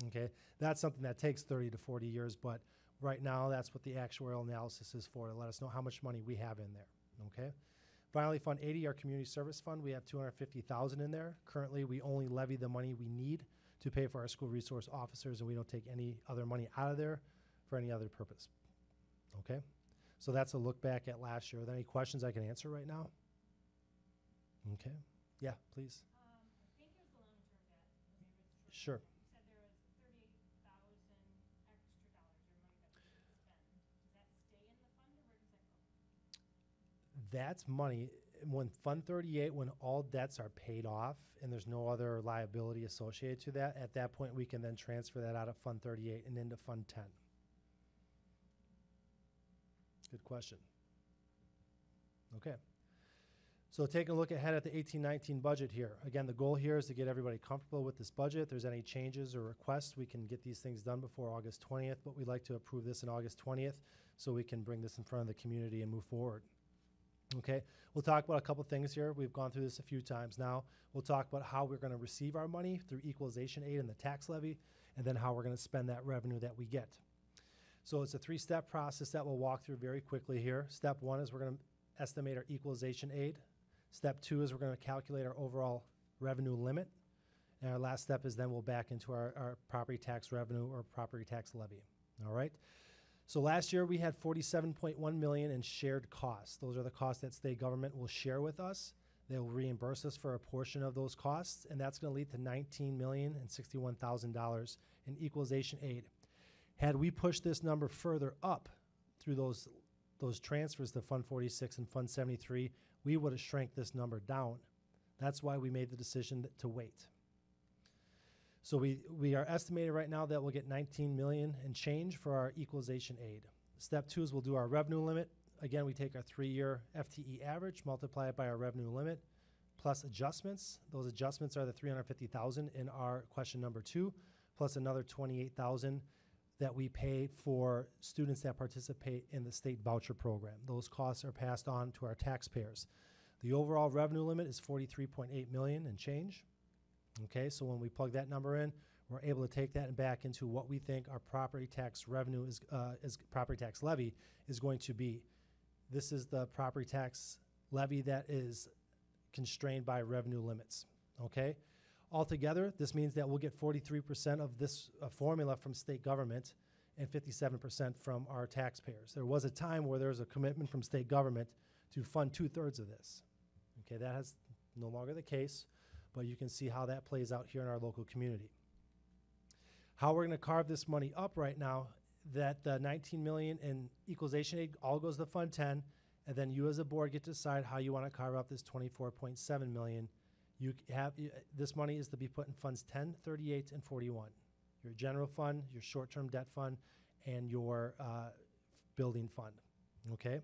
Okay, that's something that takes 30 to 40 years, but right now that's what the actuarial analysis is for, to let us know how much money we have in there. Okay. Finally, Fund 80, our community service fund, we have $250,000 in there. Currently, we only levy the money we need to pay for our school resource officers, and we don't take any other money out of there for any other purpose. Okay, so that's a look back at last year. Are there any questions I can answer right now? Okay, yeah, please. I think it was the long-term debt, or maybe it's short-term. Sure. You said there was $38,000 extra dollars or money that we didn't spend. Does that stay in the fund, or where does that go? That's money. When Fund 38, when all debts are paid off and there's no other liability associated to that, at that point we can then transfer that out of Fund 38 and into Fund 10. Good question. Okay. So taking a look ahead at the 18-19 budget here. Again, the goal here is to get everybody comfortable with this budget. If there's any changes or requests, we can get these things done before August 20th, but we'd like to approve this in August 20th so we can bring this in front of the community and move forward. Okay, we'll talk about a couple things here. We've gone through this a few times now. We'll talk about how we're going to receive our money through equalization aid and the tax levy, and then how we're going to spend that revenue that we get. So it's a three-step process that we'll walk through very quickly here. Step one is we're going to estimate our equalization aid. Step two is we're going to calculate our overall revenue limit. And our last step is then we'll back into our property tax revenue or property tax levy. All right? So last year we had $47.1 million in shared costs. Those are the costs that state government will share with us. They will reimburse us for a portion of those costs, and that's going to lead to $19,061,000 in equalization aid. Had we pushed this number further up through those transfers to Fund 46 and Fund 73, we would have shrank this number down. That's why we made the decision to wait. So we are estimated right now that we'll get $19 million and change for our equalization aid. Step two is we'll do our revenue limit. Again, we take our 3-year FTE average, multiply it by our revenue limit, plus adjustments. Those adjustments are the $350,000 in our question number 2, plus another $28,000 that we pay for students that participate in the state voucher program. Those costs are passed on to our taxpayers. The overall revenue limit is $43.8 million and change. Okay, so when we plug that number in, we're able to take that back into what we think our property tax revenue is property tax levy is going to be. This is the property tax levy that is constrained by revenue limits, okay? Altogether, this means that we'll get 43% of this formula from state government and 57% from our taxpayers. There was a time where there was a commitment from state government to fund 2/3 of this. Okay, that is no longer the case, but you can see how that plays out here in our local community. How we're going to carve this money up right now, that the $19 million in equalization aid all goes to Fund 10, and then you as a board get to decide how you want to carve up this $24.7 million. This money is to be put in Funds 10, 38, and 41. Your general fund, your short-term debt fund, and your building fund, okay?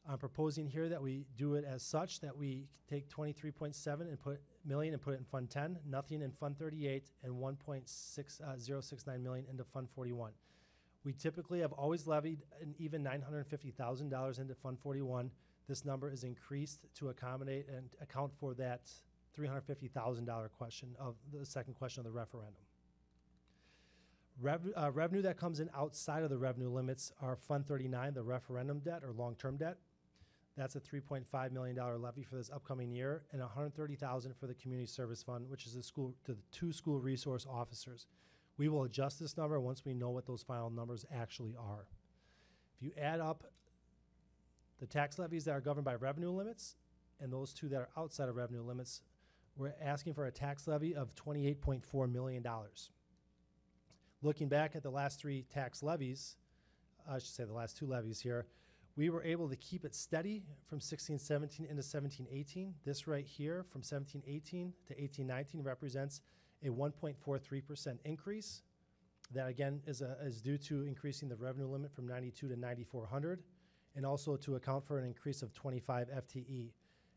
I'm proposing here that we do it as such that we take 23.7 and put it in Fund 10, nothing in Fund 38, and 1.6069 million into Fund 41. We typically have always levied an even $950,000 into Fund 41. This number is increased to accommodate and account for that $350,000 question of the second question of the referendum. Revenue that comes in outside of the revenue limits are Fund 39, the referendum debt or long-term debt. That's a $3.5 million levy for this upcoming year, and $130,000 for the community service fund, which is to the 2 school resource officers. We will adjust this number once we know what those final numbers actually are. If you add up the tax levies that are governed by revenue limits and those 2 that are outside of revenue limits, we're asking for a tax levy of $28.4 million. Looking back at the last 3 tax levies, I should say the last 2 levies here, we were able to keep it steady from 16-17 into 17-18. This right here from 17-18 to 18-19 represents a 1.43% increase. That again is due to increasing the revenue limit from 92 to 9,400, and also to account for an increase of 25 FTE.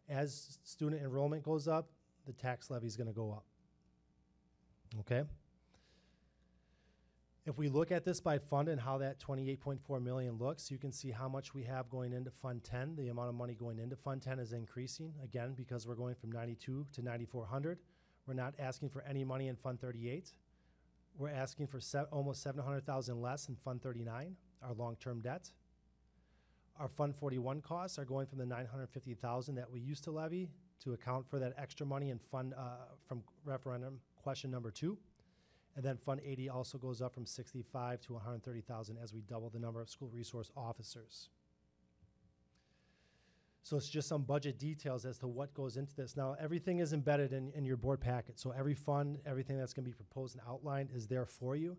As student enrollment goes up, the tax levy is going to go up. Okay? If we look at this by fund and how that $28.4 million looks, you can see how much we have going into Fund 10. The amount of money going into Fund 10 is increasing, again, because we're going from 92 to 9,400. We're not asking for any money in Fund 38. We're asking for almost $700,000 less in Fund 39, our long-term debt. Our Fund 41 costs are going from the $950,000 that we used to levy to account for that extra money in fund from referendum question number 2. And then Fund 80 also goes up from $65,000 to $130,000 as we double the number of school resource officers. So it's just some budget details as to what goes into this. Now, everything is embedded in your board packet. So every fund, everything that's going to be proposed and outlined is there for you.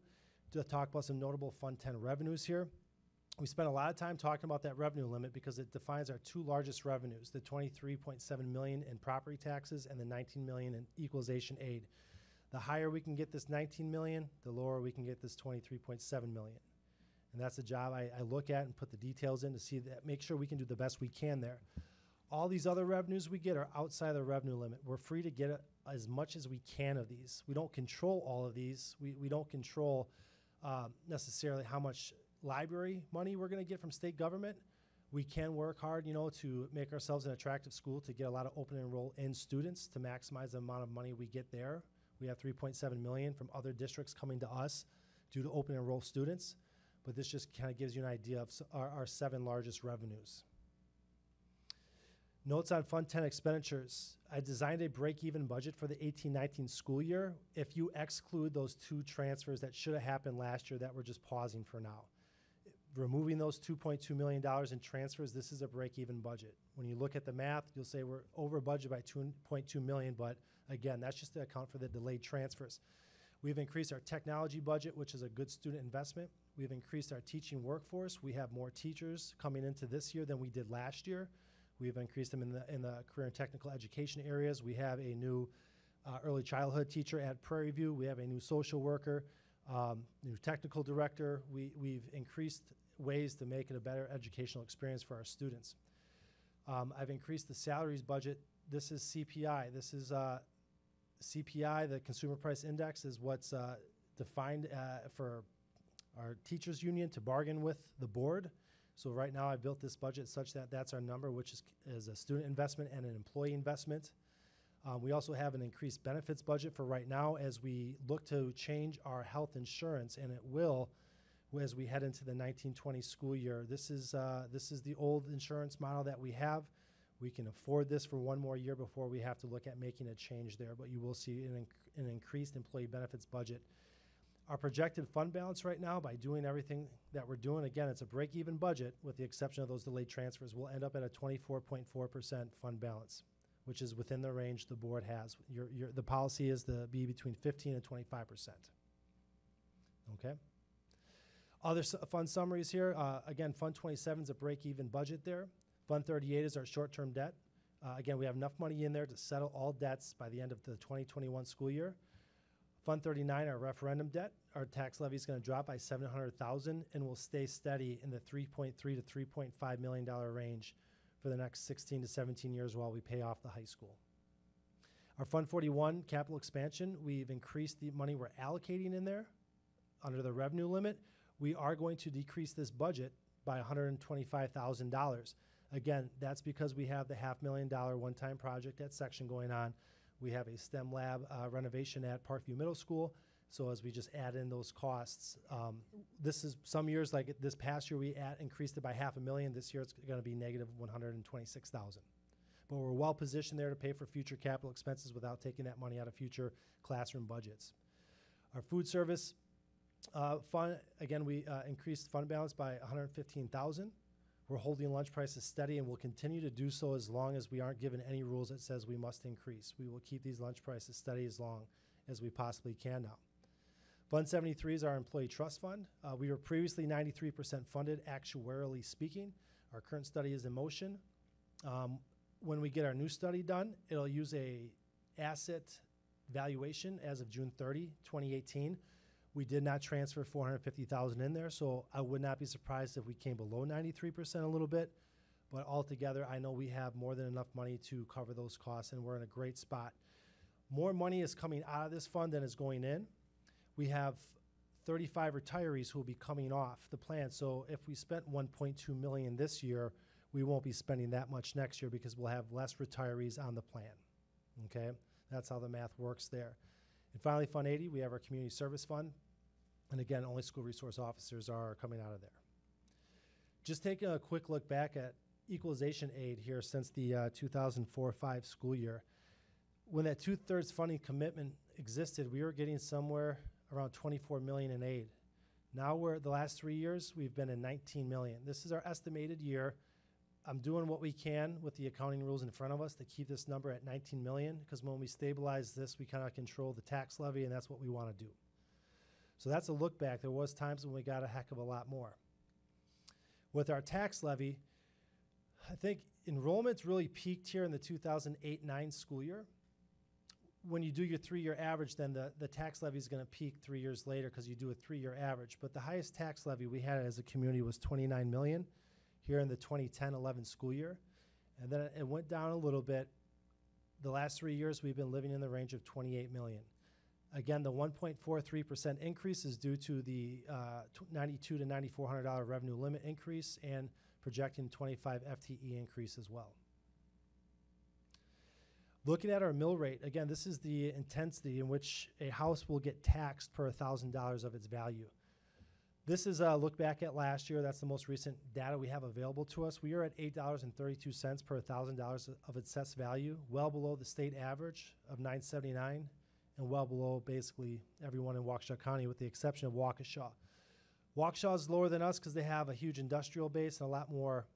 To talk about some notable Fund 10 revenues here. We spent a lot of time talking about that revenue limit because it defines our 2 largest revenues, the $23.7 million in property taxes and the $19 million in equalization aid. The higher we can get this $19 million, the lower we can get this $23.7 million. And that's the job I look at and put the details in to see that, make sure we can do the best we can there. All these other revenues we get are outside the revenue limit. We're free to get as much as we can of these. We don't control all of these. We don't control necessarily how much library money we're going to get from state government. We can work hard, to make ourselves an attractive school to get a lot of open enroll in students to maximize the amount of money we get there. We have $3.7 million from other districts coming to us due to open enroll students, but this just kind of gives you an idea of our 7 largest revenues. Notes on Fund 10 expenditures. I designed a break-even budget for the 18-19 school year if you exclude those 2 transfers that should have happened last year that we're just pausing for now. Removing those $2.2 million in transfers, this is a break-even budget. When you look at the math, you'll say we're over budget by $2.2 million, but again, that's just to account for the delayed transfers. We've increased our technology budget, which is a good student investment. We've increased our teaching workforce. We have more teachers coming into this year than we did last year. We've increased them in the career and technical education areas. We have a new early childhood teacher at Prairie View. We have a new social worker, new technical director. We've increased ways to make it a better educational experience for our students. I've increased the salaries budget. This is CPI. This is CPI, the Consumer Price Index, is what's defined for our teachers union to bargain with the board. So right now I built this budget such that that's our number, which is a student investment and an employee investment. We also have an increased benefits budget for right now as we look to change our health insurance, and it will as we head into the 1920 school year. This is the old insurance model that we have. We can afford this for one more year before we have to look at making a change there, but you will see an increased employee benefits budget. Our projected fund balance right now, by doing everything that we're doing, again, it's a break-even budget with the exception of those delayed transfers, we'll end up at a 24.4% fund balance, which is within the range the board has. The policy is to be between 15 and 25%. Okay? Other fund summaries here. Again, Fund 27 is a break-even budget there. Fund 38 is our short-term debt. Again, we have enough money in there to settle all debts by the end of the 2021 school year. Fund 39, our referendum debt, our tax levy is going to drop by $700,000 and will stay steady in the $3.3 to $3.5 million range for the next 16 to 17 years while we pay off the high school. Our Fund 41 capital expansion, we've increased the money we're allocating in there under the revenue limit. We are going to decrease this budget by $125,000. Again, that's because we have the $500,000 one-time project at Section going on. We have a STEM lab renovation at Parkview Middle School. So as we just add in those costs, this is some years, like this past year, we increased it by $500,000. This year it's going to be negative $126,000. But we're well positioned there to pay for future capital expenses without taking that money out of future classroom budgets. Our food service fund, again, we increased fund balance by $115,000. We're holding lunch prices steady and will continue to do so as long as we aren't given any rules that says we must increase. We will keep these lunch prices steady as long as we possibly can now. Fund 73 is our employee trust fund. We were previously 93% funded, actuarially speaking. Our current study is in motion. When we get our new study done, it'll use a asset valuation as of June 30, 2018. We did not transfer $450,000 in there, so I would not be surprised if we came below 93% a little bit. But altogether, I know we have more than enough money to cover those costs, and we're in a great spot. More money is coming out of this fund than is going in. We have 35 retirees who will be coming off the plan. So if we spent $1.2 million this year, we won't be spending that much next year because we'll have less retirees on the plan. Okay? That's how the math works there. And finally, Fund 80, we have our community service fund. And again, only school resource officers are coming out of there. Just taking a quick look back at equalization aid here since the 2004-05 school year. When that 2/3 funding commitment existed, we were getting somewhere around $24 million in aid. Now the last 3 years, we've been at $19 million. This is our estimated year. I'm doing what we can with the accounting rules in front of us to keep this number at $19 million, because when we stabilize this, we kind of control the tax levy, and that's what we want to do. So that's a look back. There was times when we got a heck of a lot more. With our tax levy, I think enrollment's really peaked here in the 2008-09 school year. When you do your 3-year average, then the tax levy is going to peak 3 years later because you do a 3-year average. But the highest tax levy we had as a community was $29 million here in the 2010-11 school year. And then it went down a little bit. The last 3 years, we've been living in the range of $28 million. Again, the 1.43% increase is due to the $9,200 to $9,400 revenue limit increase and projecting 25 FTE increase as well. Looking at our mill rate, again, this is the intensity in which a house will get taxed per $1,000 of its value. This is a look back at last year. That's the most recent data we have available to us. We are at $8.32 per $1,000 of assessed value, well below the state average of $9.79 and well below basically everyone in Waukesha County with the exception of Waukesha. Waukesha is lower than us because they have a huge industrial base and a lot more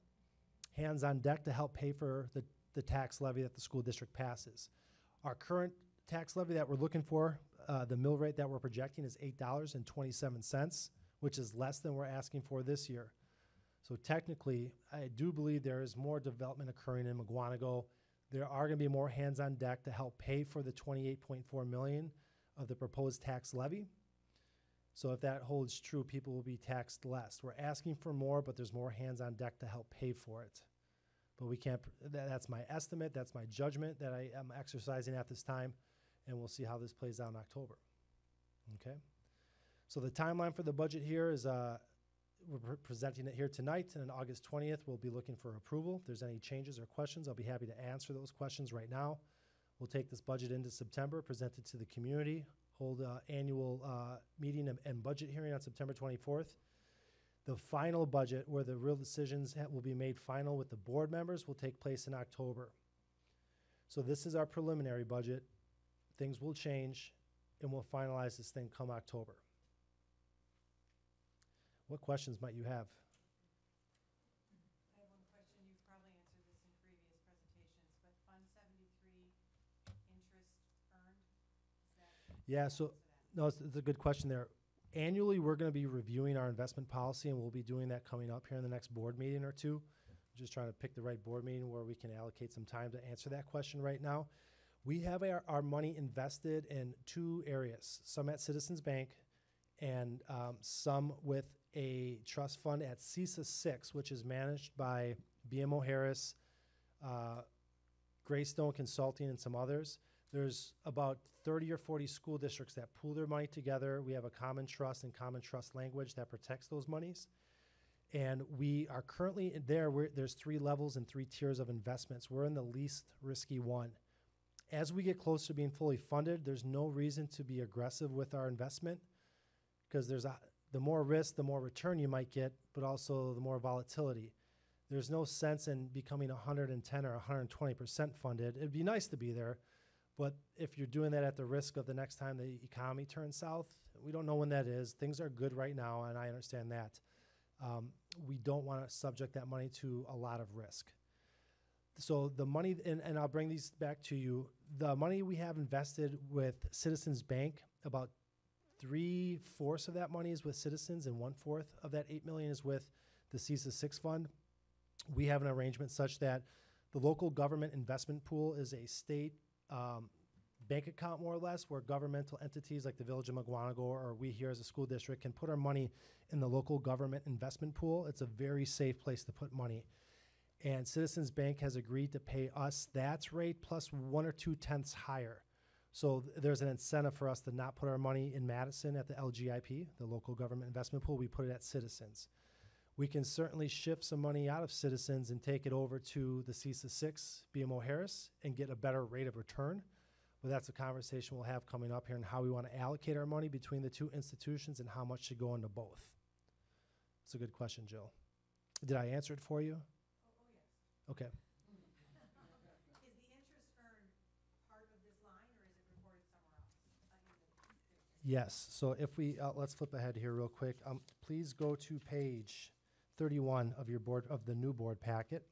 hands on deck to help pay for the tax levy that the school district passes. Our current tax levy that we're looking for, the mill rate that we're projecting is $8.27, which is less than we're asking for this year. So technically, I do believe there is more development occurring in Mugwanago. There are going to be more hands on deck to help pay for the $28.4 million of the proposed tax levy. So if that holds true, people will be taxed less. We're asking for more, but there's more hands on deck to help pay for it. But we can't, that's my estimate, that's my judgment that I am exercising at this time, and we'll see how this plays out in October. Okay? So the timeline for the budget here is we're presenting it here tonight, and on August 20th, we'll be looking for approval. If there's any changes or questions, I'll be happy to answer those questions right now. We'll take this budget into September, present it to the community, hold an annual meeting and budget hearing on September 24th. The final budget, where the real decisions will be made final with the board members, will take place in October. So this is our preliminary budget. Things will change, and we'll finalize this thing come October. What questions might you have? I have one question. You've probably answered this in previous presentations, but Fund 73 interest earned, is that? Yeah, so, no, it's a good question there. Annually, we're going to be reviewing our investment policy, and we'll be doing that coming up here in the next board meeting or two. Just trying to pick the right board meeting where we can allocate some time to answer that question right now. We have our money invested in two areas, some at Citizens Bank and some with a trust fund at CISA 6, which is managed by BMO Harris, Greystone Consulting, and some others. There's about 30 or 40 school districts that pool their money together. We have a common trust and common trust language that protects those monies. And we are currently there. There's 3 levels and 3 tiers of investments. We're in the least risky one. As we get closer to being fully funded, there's no reason to be aggressive with our investment, because the more risk, the more return you might get, but also the more volatility. There's no sense in becoming 110 or 120% funded. It'd be nice to be there, but if you're doing that at the risk of the next time the economy turns south, we don't know when that is. Things are good right now, and I understand that. We don't want to subject that money to a lot of risk. So the money, and I'll bring these back to you, the money we have invested with Citizens Bank, about 3/4 of that money is with Citizens, and 1/4 of that $8 million is with the CISA 6 fund. We have an arrangement such that the local government investment pool is a state bank account, more or less, where governmental entities like the Village of Mugwanago or we here as a school district can put our money in the local government investment pool. It's a very safe place to put money. And Citizens Bank has agreed to pay us that rate plus 1 or 2 tenths higher. So there's an incentive for us to not put our money in Madison at the LGIP, the local government investment pool. We put it at Citizens. We can certainly shift some money out of Citizens and take it over to the CISA 6, BMO Harris, and get a better rate of return. But that's a conversation we'll have coming up here on how we want to allocate our money between the two institutions and how much should go into both. It's a good question, Jill. Did I answer it for you? Okay. Is the interest earned part of this line, or is it reported somewhere else? Yes. So if we, let's flip ahead here real quick. Please go to page 31 of your board, of the new board packet.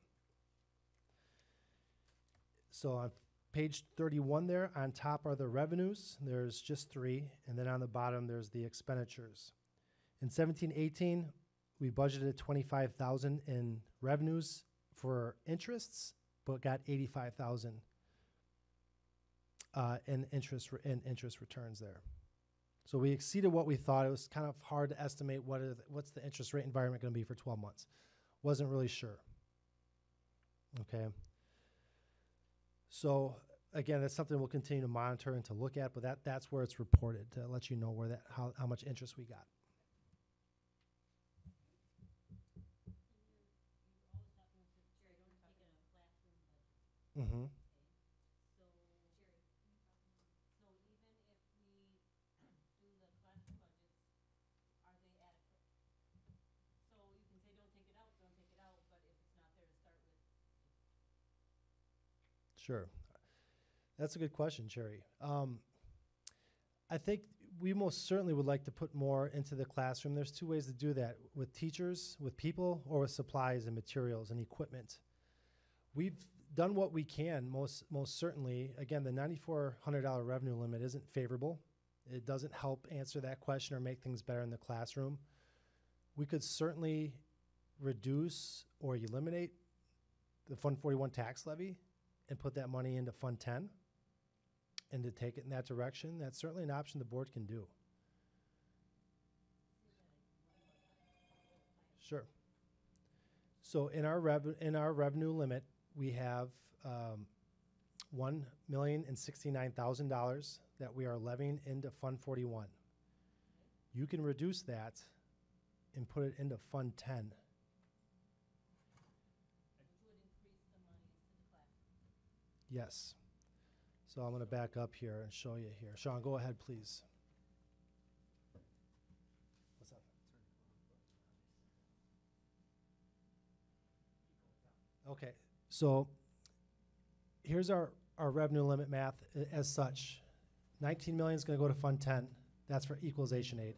So on page 31 there, on top are the revenues. There's just 3. And then on the bottom, there's the expenditures. In 17-18, we budgeted $25,000 in revenues for interests, but got $85,000 in interest returns there. So we exceeded what we thought. It was kind of hard to estimate what's the interest rate environment going to be for 12 months. Wasn't really sure. Okay. So again, that's something we'll continue to monitor and to look at, but that's where it's reported to let you know where how much interest we got. Mm-hmm. So, Jerry, so even if we do the classroom budgets, are they adequate? So you can say, don't take it out, but if it's not there to start with. Sure. That's a good question, Cherry. I think we most certainly would like to put more into the classroom. There's 2 ways to do that, with teachers, with people, or with supplies and materials and equipment. We've done what we can, most certainly. Again, the $9,400 revenue limit isn't favorable. It doesn't help answer that question or make things better in the classroom. We could certainly reduce or eliminate the Fund 41 tax levy and put that money into Fund 10 and to take it in that direction. That's certainly an option the board can do. Sure. So in our revenue limit, we have $1,069,000 that we are levying into Fund 41. You can reduce that and put it into Fund 10. Which would increase the money to the classroom. Yes. So I'm gonna back up here and show you here. Sean, go ahead, please. What's up? Okay, so here's our revenue limit math as such. 19 million is gonna go to Fund 10. That's for equalization aid.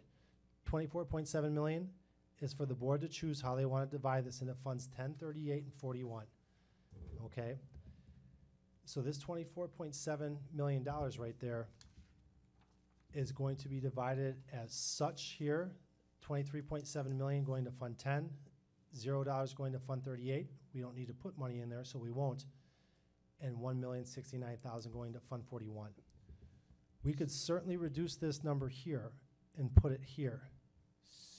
24.7 million is for the board to choose how they want to divide this into Funds 10, 38, and 41. Okay? So this $24.7 million right there is going to be divided as such here. 23.7 million going to Fund 10, $0 going to Fund 38. We don't need to put money in there, so we won't. And 1,069,000 going to Fund 41. We could certainly reduce this number here and put it here.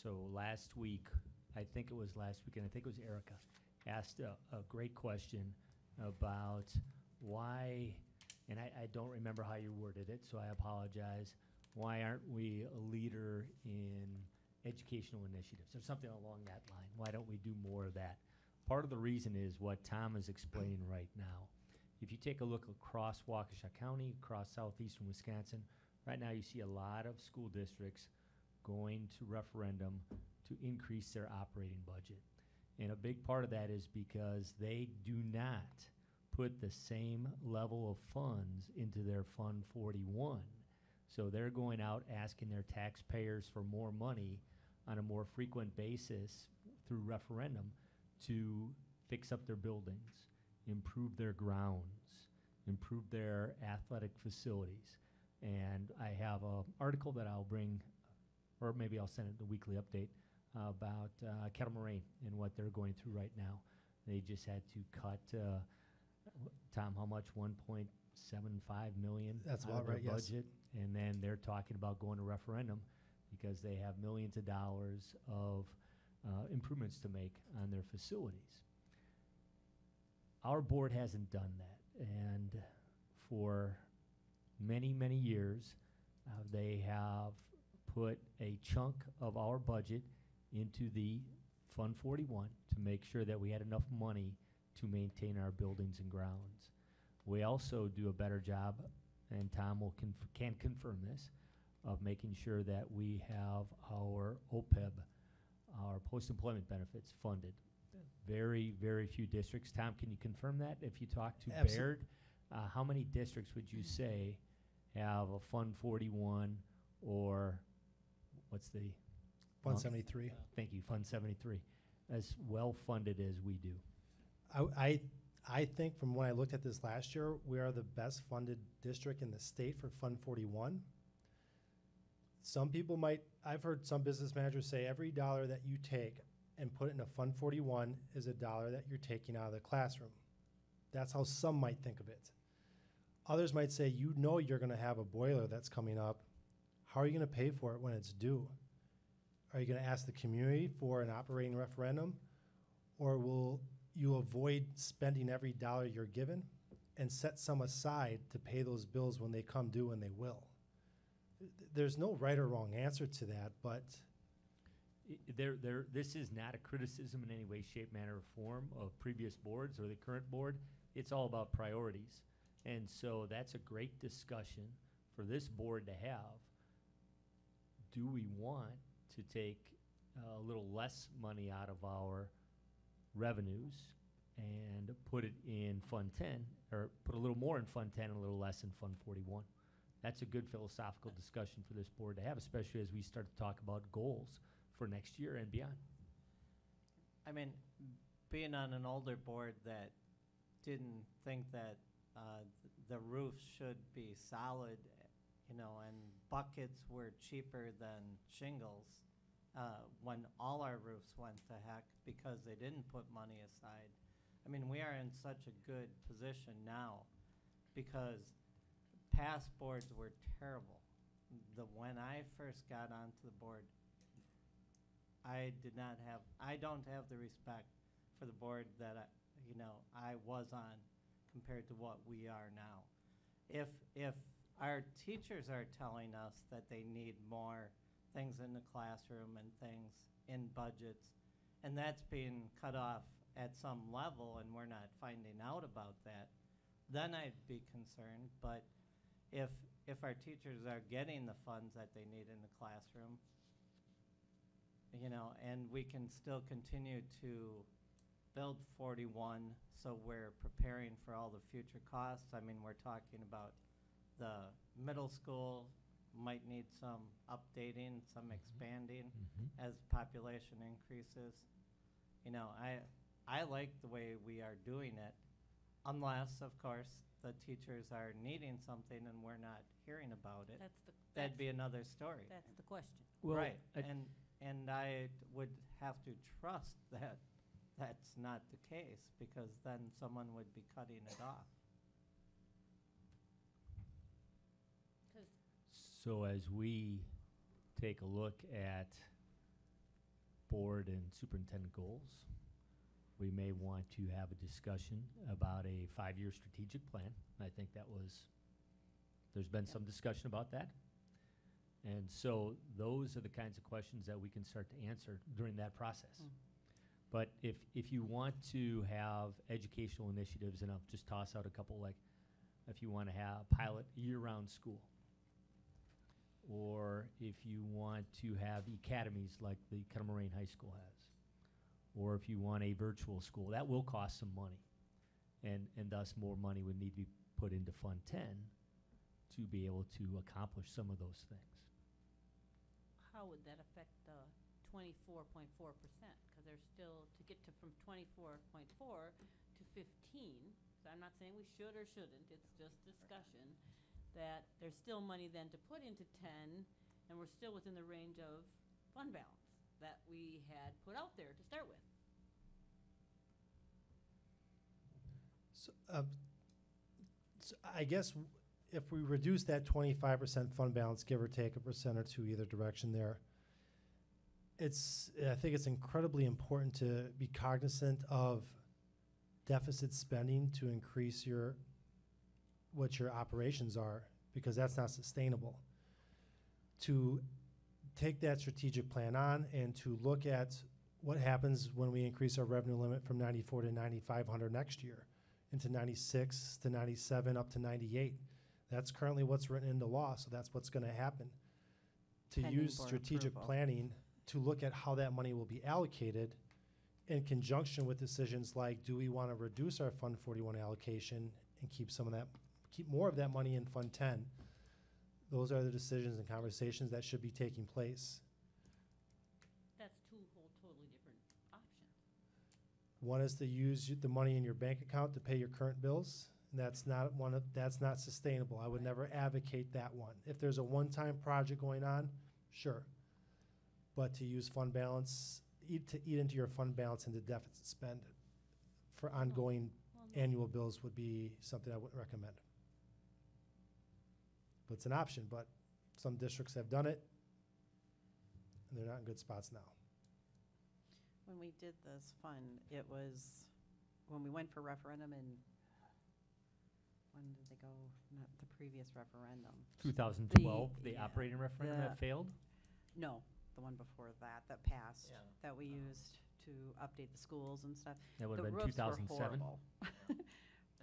So last week, I think it was last week, and I think it was Erica, asked a great question about why, and I don't remember how you worded it, so I apologize. Why aren't we a leader in educational initiatives or something along that line? Why don't we do more of that? Part of the reason is what Tom is explaining right now. If you take a look across Waukesha County, across southeastern Wisconsin, right now you see a lot of school districts going to referendum to increase their operating budget. And a big part of that is because they do not put the same level of funds into their Fund 41. So they're going out asking their taxpayers for more money on a more frequent basis through referendum to fix up their buildings, improve their grounds, improve their athletic facilities. And I have an article that I'll bring, or maybe I'll send it the weekly update, about Kettle Moraine and what they're going through right now. They just had to cut, Tom, how much? 1.75 million That's out about of their right, yes. budget. And then they're talking about going to referendum because they have millions of dollars of improvements to make on their facilities. Our board hasn't done that, and for many, many years, they have put a chunk of our budget into the Fund 41 to make sure that we had enough money to maintain our buildings and grounds. We also do a better job, and Tom can confirm this, of making sure that we have our OPEB, our post-employment benefits, funded. Very, very few districts. Tom, can you confirm that? If you talk to Baird, how many districts would you say have a Fund 41 or what's the? Fund 73. Thank you, Fund 73, as well-funded as we do. I think from when I looked at this last year, we are the best funded district in the state for Fund 41. Some people might, I've heard some business managers say every dollar that you take and put it in a Fund 41 is a dollar that you're taking out of the classroom. That's how some might think of it. Others might say, you know you're gonna have a boiler that's coming up. How are you gonna pay for it when it's due? Are you gonna ask the community for an operating referendum? Or will you avoid spending every dollar you're given and set some aside to pay those bills when they come due, and they will? There's no right or wrong answer to that, but This is not a criticism in any way, shape, manner, or form of previous boards or the current board. It's all about priorities. And so that's a great discussion for this board to have. Do we want to take a little less money out of our revenues and put it in Fund 10, or put a little more in Fund 10 and a little less in Fund 41? That's a good philosophical discussion for this board to have, especially as we start to talk about goals for next year and beyond. I mean, being on an older board that didn't think that the roofs should be solid, you know, and buckets were cheaper than shingles, when all our roofs went to heck because they didn't put money aside. I mean, we are in such a good position now because past boards were terrible. When I first got onto the board, I don't have the respect for the board that I was on compared to what we are now. If our teachers are telling us that they need more things in the classroom and things in budgets, and that's being cut off at some level and we're not finding out about that, then I'd be concerned. But if our teachers are getting the funds that they need in the classroom, you know, and we can still continue to build 41, so we're preparing for all the future costs. I mean, we're talking about the middle school might need some updating, some expanding as population increases. You know, I like the way we are doing it, unless, of course, the teachers are needing something and we're not hearing about it. That'd be another story. That's the question. Well, Right, I- and I would have to trust that that's not the case, because then someone would be cutting it off. 'Cause So as we take a look at board and superintendent goals, we may want to have a discussion about a 5-year strategic plan. I think there's been some discussion about that. And so those are the kinds of questions that we can start to answer during that process. But if you want to have educational initiatives, and I'll just toss out a couple, like if you want to have pilot year-round school, or if you want to have academies like the Kettle Moraine High School has, or if you want a virtual school, that will cost some money. And thus more money would need to be put into Fund 10 to be able to accomplish some of those things. how would that affect the 24.4%? Because there's still, to get to from 24.4 to 15, so I'm not saying we should or shouldn't, it's just discussion, that there's still money then to put into 10, and we're still within the range of fund balance that we had put out there to start with. So I guess if we reduce that 25% fund balance, give or take a percent or two either direction there, I think it's incredibly important to be cognizant of deficit spending to increase what your operations are, because that's not sustainable. To take that strategic plan on and to look at what happens when we increase our revenue limit from 94 to 9,500 next year, into 96 to 97, up to 98. That's currently what's written into law, so that's what's going to happen. To Pending use board strategic approval. planning to look at how that money will be allocated in conjunction with decisions like, do we want to reduce our Fund 41 allocation and keep more of that money in Fund 10? Those are the decisions and conversations that should be taking place. That's two whole totally different options. One is to use the money in your bank account to pay your current bills. And that's not sustainable. I would never advocate that one. If there's a one-time project going on, sure. But to use fund balance, to eat into your fund balance and to deficit spend for ongoing annual bills would be something I wouldn't recommend. But it's an option, but some districts have done it, and they're not in good spots now. When we did this fund, it was, when we went for referendum in, when did they go, not the previous referendum? 2012, the yeah, operating referendum that failed? No, the one before that passed, Yeah. that we used to update the schools and stuff. That would The have been roofs were 2007? horrible.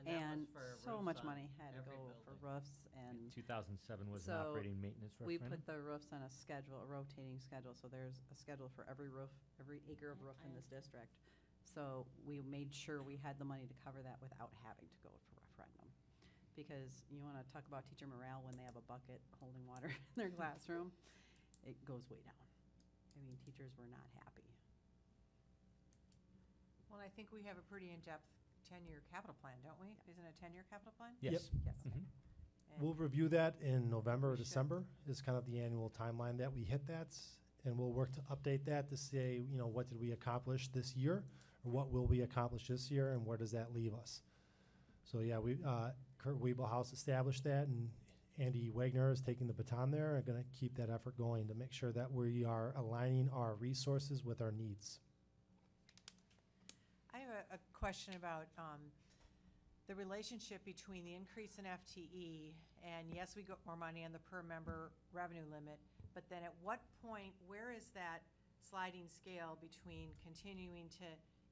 And so much money had to go for roofs, and 2007 was an So operating maintenance we referendum? put the roofs on a schedule, a rotating schedule, so there's a schedule for every roof, every acre of roof in this district. So we made sure we had the money to cover that without having to go for referendum. Because you wanna talk about teacher morale when they have a bucket holding water in their classroom, it goes way down. I mean, teachers were not happy. Well, I think we have a pretty in-depth 10-year capital plan, don't we? Isn't it a 10-year capital plan? Yes. Yes. Mhm. And We'll review that in November or We should. December is kind of the annual timeline that we hit that. And we'll work to update that to say, what did we accomplish this year? Or what will we accomplish this year, and where does that leave us? So yeah, Kurt Weebelhaus established that, and Andy Wagner is taking the baton there and gonna keep that effort going to make sure that we are aligning our resources with our needs. I have a question about the relationship between the increase in FTE, and yes, we got more money on the per member revenue limit, but then at what point, where is that sliding scale between continuing to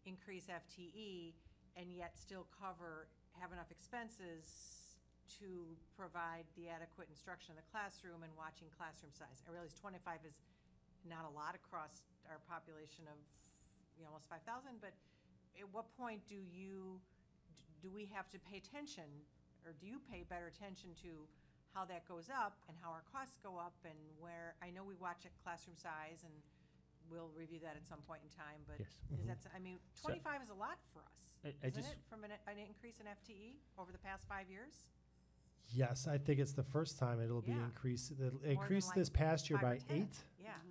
increase FTE and yet still have enough expenses to provide the adequate instruction in the classroom and watching classroom size. I realize 25 is not a lot across our population of, almost 5,000, but at what point do we have to pay attention, or do you pay better attention to how that goes up and how our costs go up, and where, I know we watch at classroom size, and we'll review that at some point in time, but Yes. is that, I mean, So- 25 is a lot for us, I isn't just- it, from an increase in FTE over the past 5 years? Yes, I think it's the first time it'll be Yeah. increased. It'll than increase like this past year 5 or by 10. 8. Yeah.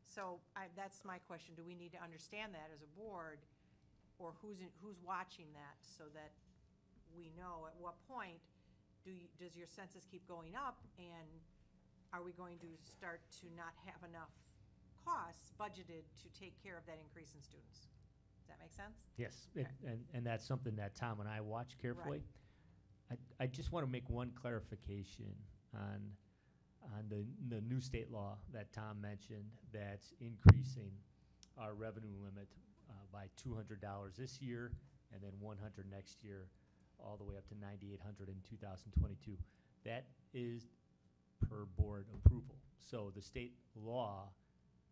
So that's my question. Do we need to understand that as a board, or who's watching that, so that we know at what point does your census keep going up, and are we going to start to not have enough costs budgeted to take care of that increase in students? Does that make sense? Yes, Okay. and that's something that Tom and I watch carefully. I just want to make one clarification on the new state law that Tom mentioned, that's increasing our revenue limit by $200 this year, and then $100 next year, all the way up to $9,800 in 2022. That is per board approval. So the state law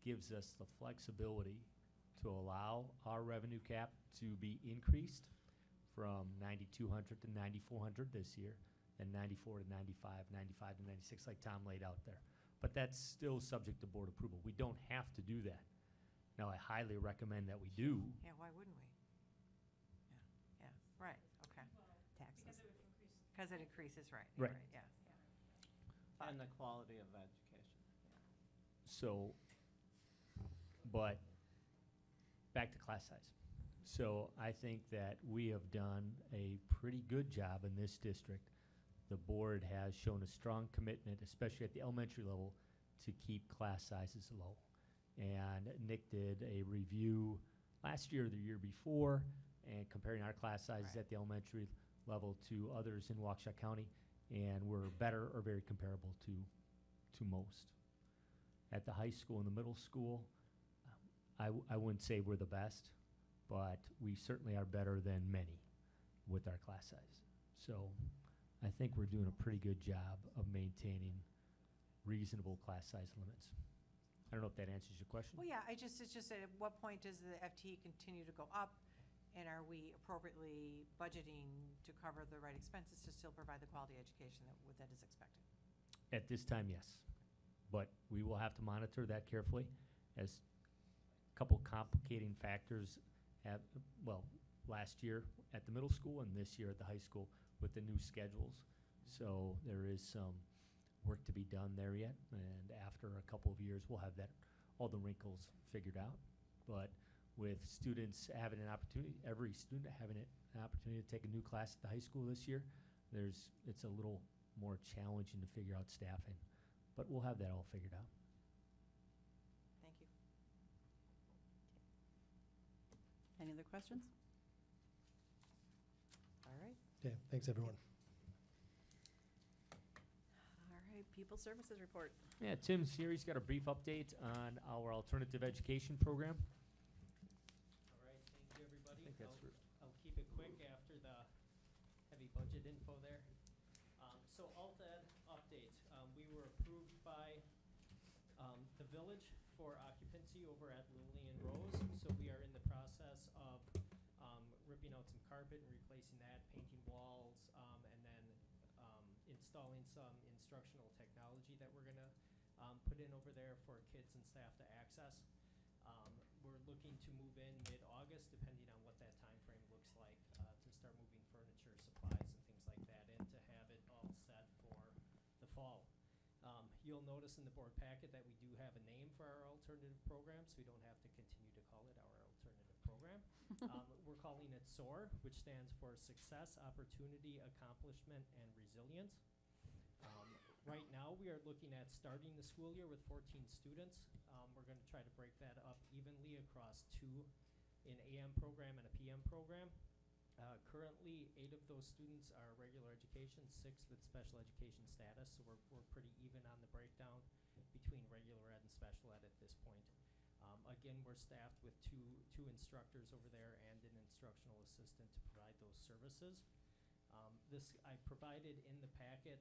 gives us the flexibility to allow our revenue cap to be increased from 9,200 to 9,400 this year, and 94 to 95, 95 to 96, like Tom laid out there. But that's still subject to board approval. We don't have to do that. Now, I highly recommend that we do. Yeah, why wouldn't we? Yeah, right, okay. Taxes. Because it increases, right. Right. Yeah. And the quality of education. So, but back to class size. So I think that we have done a pretty good job in this district. The board has shown a strong commitment, especially at the elementary level, to keep class sizes low. And Nick did a review last year or the year before, and comparing our class sizes Right. at the elementary level to others in Waukesha County, and we're better or very comparable to most. At the high school and the middle school, I wouldn't say we're the best, but we certainly are better than many with our class size. So I think we're doing a pretty good job of maintaining reasonable class size limits. I don't know if that answers your question. Well, yeah, it's just at what point does the FTE continue to go up? And are we appropriately budgeting to cover the right expenses to still provide the quality education that is expected? At this time, yes. But we will have to monitor that carefully, as a couple complicating factors have, well, last year at the middle school and this year at the high school with the new schedules. So there is some work to be done there yet, and after a couple of years, we'll have all the wrinkles figured out. But with students having an opportunity, every student having an opportunity to take a new class at the high school this year, it's a little more challenging to figure out staffing. But we'll have that all figured out. Thank you. Any other questions? All right. Okay, thanks, everyone. All right, People Services Report. Yeah, Tim's here. He's got a brief update on our alternative education program. All right, thank you, everybody. I think that's I'll keep it quick after the heavy budget info there. So alt-ed update, we were approved by the village for occupancy over at Lily and Rose. So we are in the process of ripping out some carpet and replacing that, painting walls, and then installing some instructional technology that we're gonna put in over there for kids and staff to access. We're looking to move in mid-August, depending on what that time frame looks like, to start moving furniture, supplies, and things like that in to have it all set for the fall. You'll notice in the board packet that we do have a name for our alternative program, so we don't have to continue to call it our alternative program. We're calling it Soar, which stands for Success, Opportunity, Accomplishment, and Resilience. Right now, we are looking at starting the school year with 14 students. We're going to try to break that up evenly across 2 in AM program and a PM program. Currently, 8 of those students are regular education, 6 with special education status, so we're pretty even on the breakdown between regular ed and special ed at this point. Again, we're staffed with two instructors over there and an instructional assistant to provide those services. I provided in the packet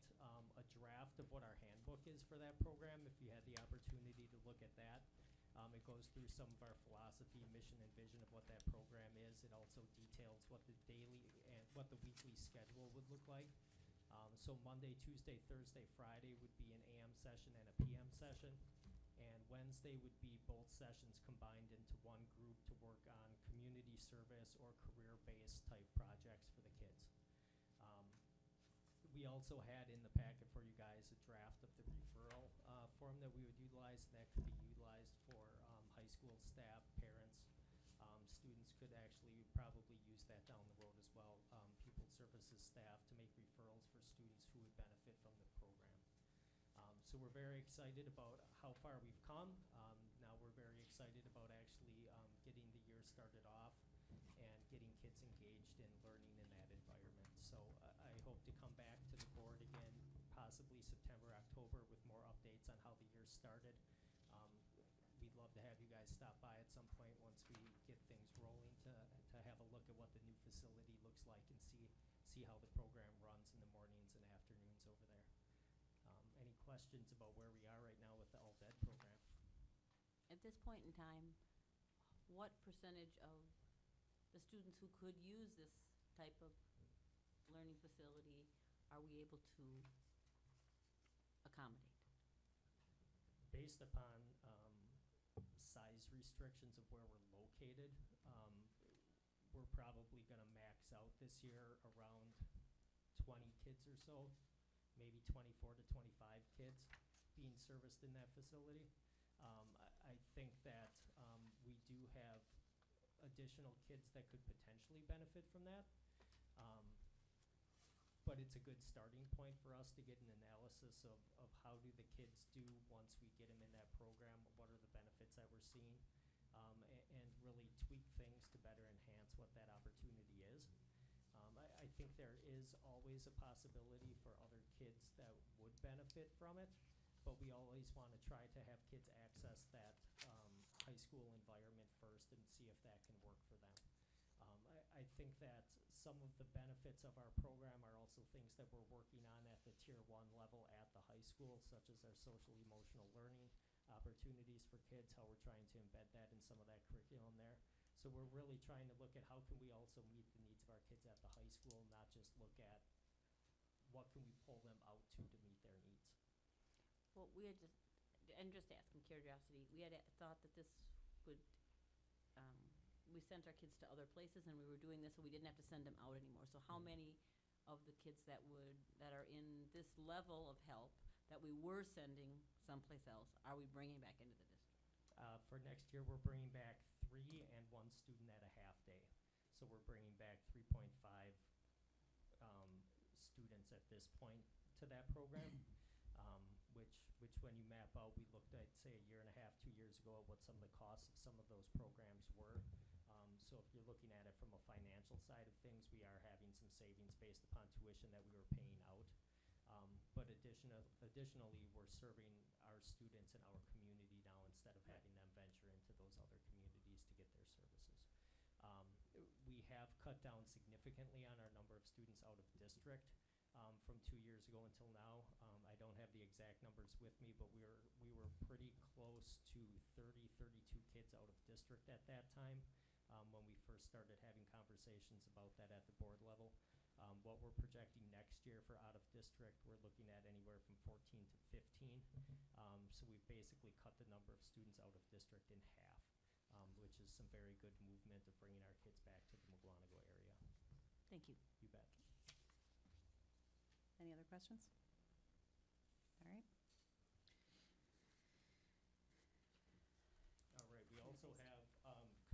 a draft of what our handbook is for that program, if you had the opportunity to look at that. It goes through some of our philosophy, mission, and vision of what that program is. It also details what the daily and what the weekly schedule would look like. So Monday, Tuesday, Thursday, Friday would be an AM session and a PM session. And Wednesday would be both sessions combined into one group to work on community service or career-based type projects for the kids. We also had in the packet for you guys a draft of the referral form that we would utilize, and that could be utilized for high school staff, parents. Students could actually probably use that down the road as well. Pupil services staff to make referrals for students who would benefit from the program. So we're very excited about how far we've come. Now we're very excited about actually getting the year started off and getting kids engaged in learning in that environment. So I hope to come back to the board again, possibly September, October, with more updates on how the year started. We'd love to have you guys stop by at some point once we get things rolling to have a look at what the new facility looks like and see how the program runs in the mornings and afternoons over there. Any questions about where we are right now with the alt-ed program? At this point in time, what percentage of the students who could use this type of learning facility are we able to accommodate? Based upon size restrictions of where we're located, we're probably going to max out this year around 20 kids or so, maybe 24 to 25 kids being serviced in that facility. I think that we do have additional kids that could potentially benefit from that. But it's a good starting point for us to get an analysis of how do the kids do once we get them in that program, what are the benefits that we're seeing, and really tweak things to better enhance what that opportunity is. I think there is always a possibility for other kids that would benefit from it, but we always want to try to have kids access that high school environment first and see if that can work for them. I think that some of the benefits of our program are also things that we're working on at the Tier 1 level at the high school, such as our social emotional learning opportunities for kids, how we're trying to embed that in some of that curriculum there. So we're really trying to look at how can we also meet the needs of our kids at the high school, not just look at what can we pull them out to meet their needs. Well, we had just, and just asking curiosity, we had thought that this would, we sent our kids to other places and we were doing this so we didn't have to send them out anymore. So how many of the kids that are in this level of help that we were sending someplace else are we bringing back into the district? For next year, we're bringing back 3 and 1 student at a half day. So we're bringing back 3.5 students at this point to that program, which when you map out, we looked at, say, a year and a half, 2 years ago at what some of the costs of some of those programs were. So if you're looking at it from a financial side of things, we are having some savings based upon tuition that we were paying out. But additionally, we're serving our students in our community now instead of having them venture into those other communities to get their services. We have cut down significantly on our number of students out of district from 2 years ago until now. I don't have the exact numbers with me, but we were pretty close to 30, 32 kids out of district at that time when we first started having conversations about that at the board level. What we're projecting next year for out of district, we're looking at anywhere from 14 to 15. So we've basically cut the number of students out of district in half, which is some very good movement of bringing our kids back to the Mugwanago area. Thank you. You bet. Any other questions? All right. All right, we also have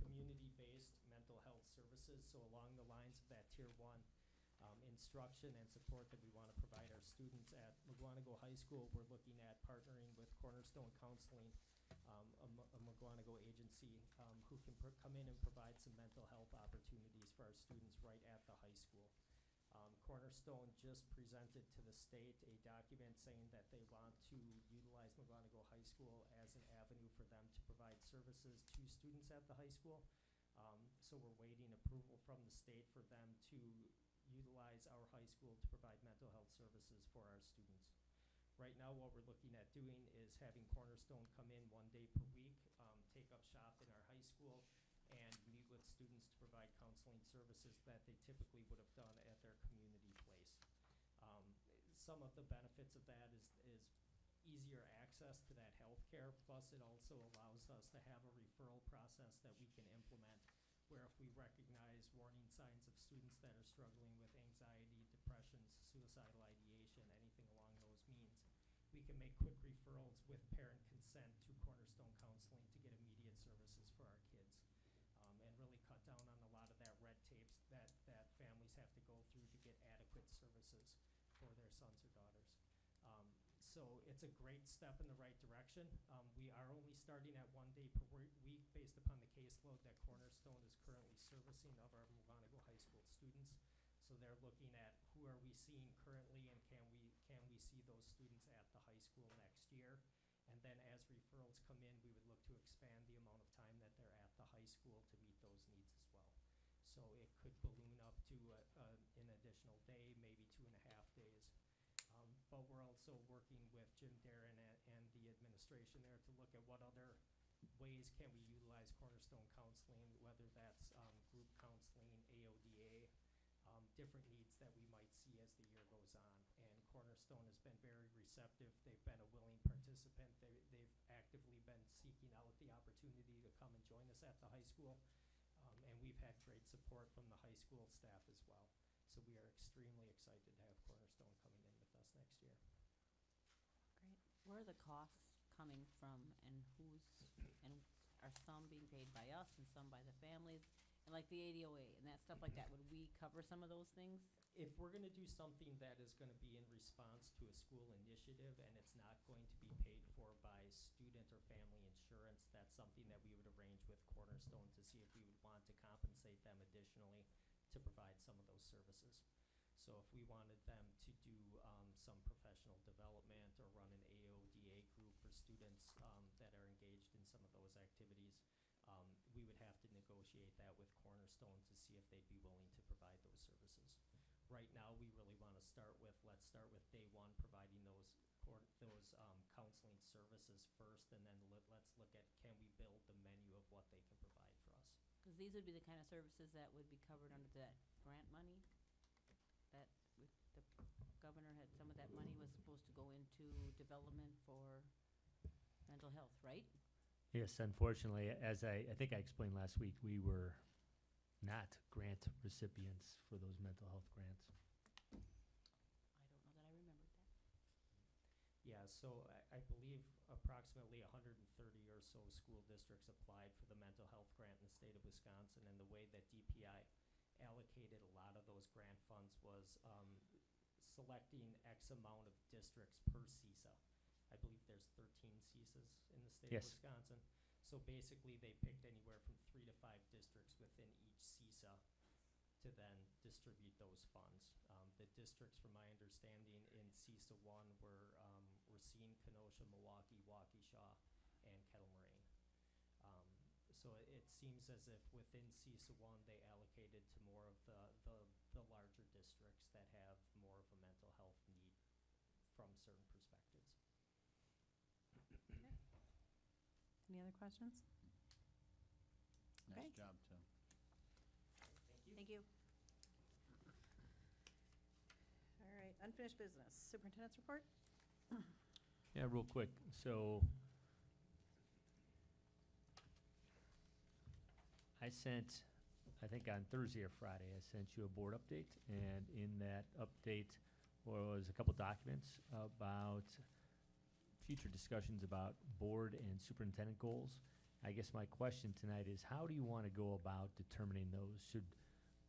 community-based mental health services. So along the lines of that Tier 1 instruction and support that we want to provide our students at Mugwanago High School, we're looking at partnering with Cornerstone Counseling, a Mugwanago agency who can come in and provide some mental health opportunities for our students right at the high school. Cornerstone just presented to the state a document saying that they want to utilize Mugwanago High School as an avenue for them to provide services to students at the high school. So we're waiting approval from the state for them to utilize our high school to provide mental health services for our students. Right now, what we're looking at doing is having Cornerstone come in 1 day per week, take up shop in our high school, and meet with students to provide counseling services that they typically would have done at their community place. Some of the benefits of that is easier access to that health care, plus it also allows us to have a referral process that we can implement, where if we recognize warning signs of students that are struggling with anxiety, depression, suicidal ideation, anything along those means, we can make quick referrals with parent consent to Cornerstone Counseling to get immediate services for our kids, and really cut down on a lot of that red tape that families have to go through to get adequate services for their sons or daughters. So it's a great step in the right direction. We are only starting at 1 day per week based upon the caseload that Cornerstone is currently servicing of our Mukwonago High School students. So they're looking at who are we seeing currently, and can we see those students at the high school next year. And then as referrals come in, we would look to expand the amount of time that they're at the high school to meet those needs as well. So it could balloon up to an additional day, maybe 2.5 days. But we're also working with Jim Darren and the administration there to look at what other ways can we utilize Cornerstone Counseling, whether that's group counseling, AODA, different needs that we might see as the year goes on. And Cornerstone has been very receptive. They've been a willing participant. They've actively been seeking out the opportunity to come and join us at the high school. And we've had great support from the high school staff as well. So we are extremely excited to have Cornerstone coming in with us next year. Great. Where are the costs coming from, and are some being paid by us and some by the families? And like the ADOA and that stuff like that, would we cover some of those things? If we're gonna do something that is gonna be in response to a school initiative and it's not going to be paid for by student or family insurance, that's something that we would arrange with Cornerstone to see if we would want to compensate them additionally to provide some of those services. So if we wanted them to do some professional development or run an AODA group for students that are engaged in some of those activities, we would have to negotiate that with Cornerstone to see if they'd be willing to provide those services. Right now, we really want to let's start with day one, providing those counseling services first, and then let's look at, can we build the menu of what they can provide for us. Because these would be the kind of services that would be covered under that grant money, that the governor had, some of that money was supposed to go into development for mental health, right? Yes, unfortunately, as I think I explained last week, we were not grant recipients for those mental health grants. I don't know that I remembered that. Yeah, so I believe approximately 130 or so school districts applied for the mental health grant in the state of Wisconsin, and the way that DPI allocated a lot of those grant funds was selecting X amount of districts per CISA. I believe there's 13 CISAs in the state of Yes. Wisconsin. So basically, they picked anywhere from 3 to 5 districts within each CISA to then distribute those funds. The districts, from my understanding, in CISA 1 were Racine, Kenosha, Milwaukee, Waukesha, and Kettle Moraine. So it seems as if within CISA 1, they allocated to more of the larger districts that have more of a mental health need from certain perspectives. Any other questions? Nice Okay. job, Tim. Thank you. All right, unfinished business. Superintendent's report? Yeah, real quick. So I sent, I think on Thursday or Friday, I sent you a board update, and in that update was a couple documents about future discussions about board and superintendent goals. I guess my question tonight is, how do you want to go about determining those? Should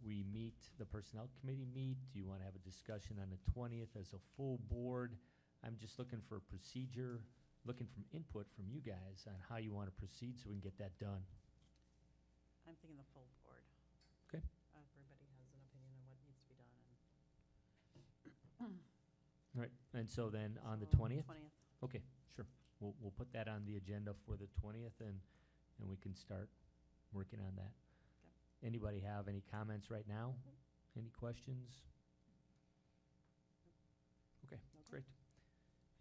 we meet, the personnel committee meet? Do you want to have a discussion on the 20th as a full board? I'm just looking for a procedure, looking from input from you guys on how you want to proceed so we can get that done. I'm thinking the full board. Okay. Everybody has an opinion on what needs to be done. All right, and so then on the So, 20th? 20th. Okay, sure. We'll put that on the agenda for the 20th, and we can start working on that. Okay. Anybody have any comments right now Any questions? Okay, great.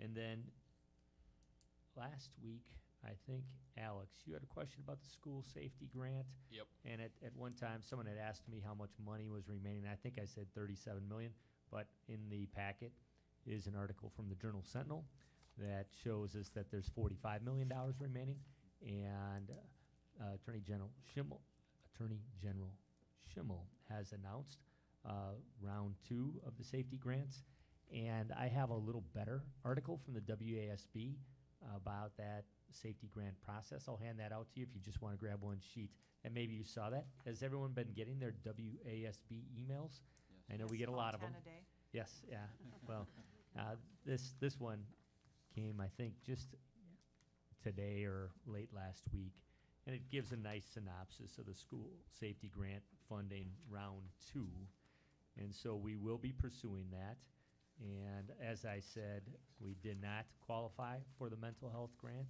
And then, last week, I think, Alex, you had a question about the school safety grant? Yep. And at one time, someone had asked me how much money was remaining. I think I said 37 million, but in the packet is an article from the Journal Sentinel that shows us that there's $45 million remaining, and Attorney General Schimmel has announced round 2 of the safety grants, and I have a little better article from the WASB about that safety grant process. I'll hand that out to you if you just want to grab one sheet. And maybe you saw that. Has everyone been getting their WASB emails? Yes. I know we Yes, get a lot of about them. 10 a day. Yes, yeah. Well, this one came, I think, just today or late last week, and it gives a nice synopsis of the school safety grant funding round 2. And so we will be pursuing that. And as I said, we did not qualify for the mental health grant,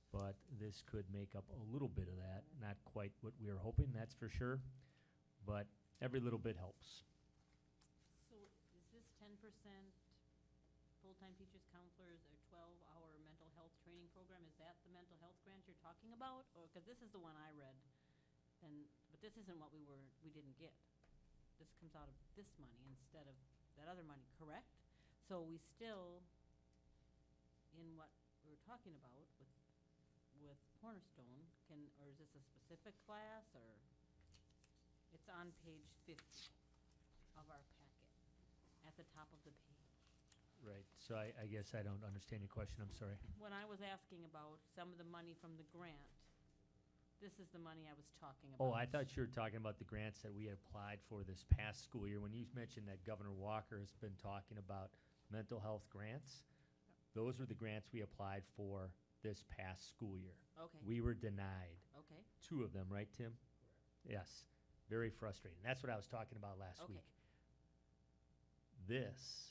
but this could make up a little bit of that. Not quite what we were hoping, that's for sure, but every little bit helps. So is this 10% full-time teachers, counselors, or 12-hour mental health training program? Is that the mental health grant you're talking about? Or, because this is the one I read, but this isn't what we didn't get. This comes out of this money instead of that other money, correct? So we still, in what we were talking about with Cornerstone, or is this a specific class, or? It's on page 50 of our packet, at the top of the page. Right, so I guess I don't understand your question, I'm sorry. When I was asking about some of the money from the grant, this is the money I was talking about. Oh, I thought you were talking about the grants that we had applied for this past school year. When you mentioned that Governor Walker has been talking about mental health grants, those were the grants we applied for this past school year. Okay. We were denied Okay. 2 of them, right, Tim? Yes, very frustrating. That's what I was talking about last Okay. week. This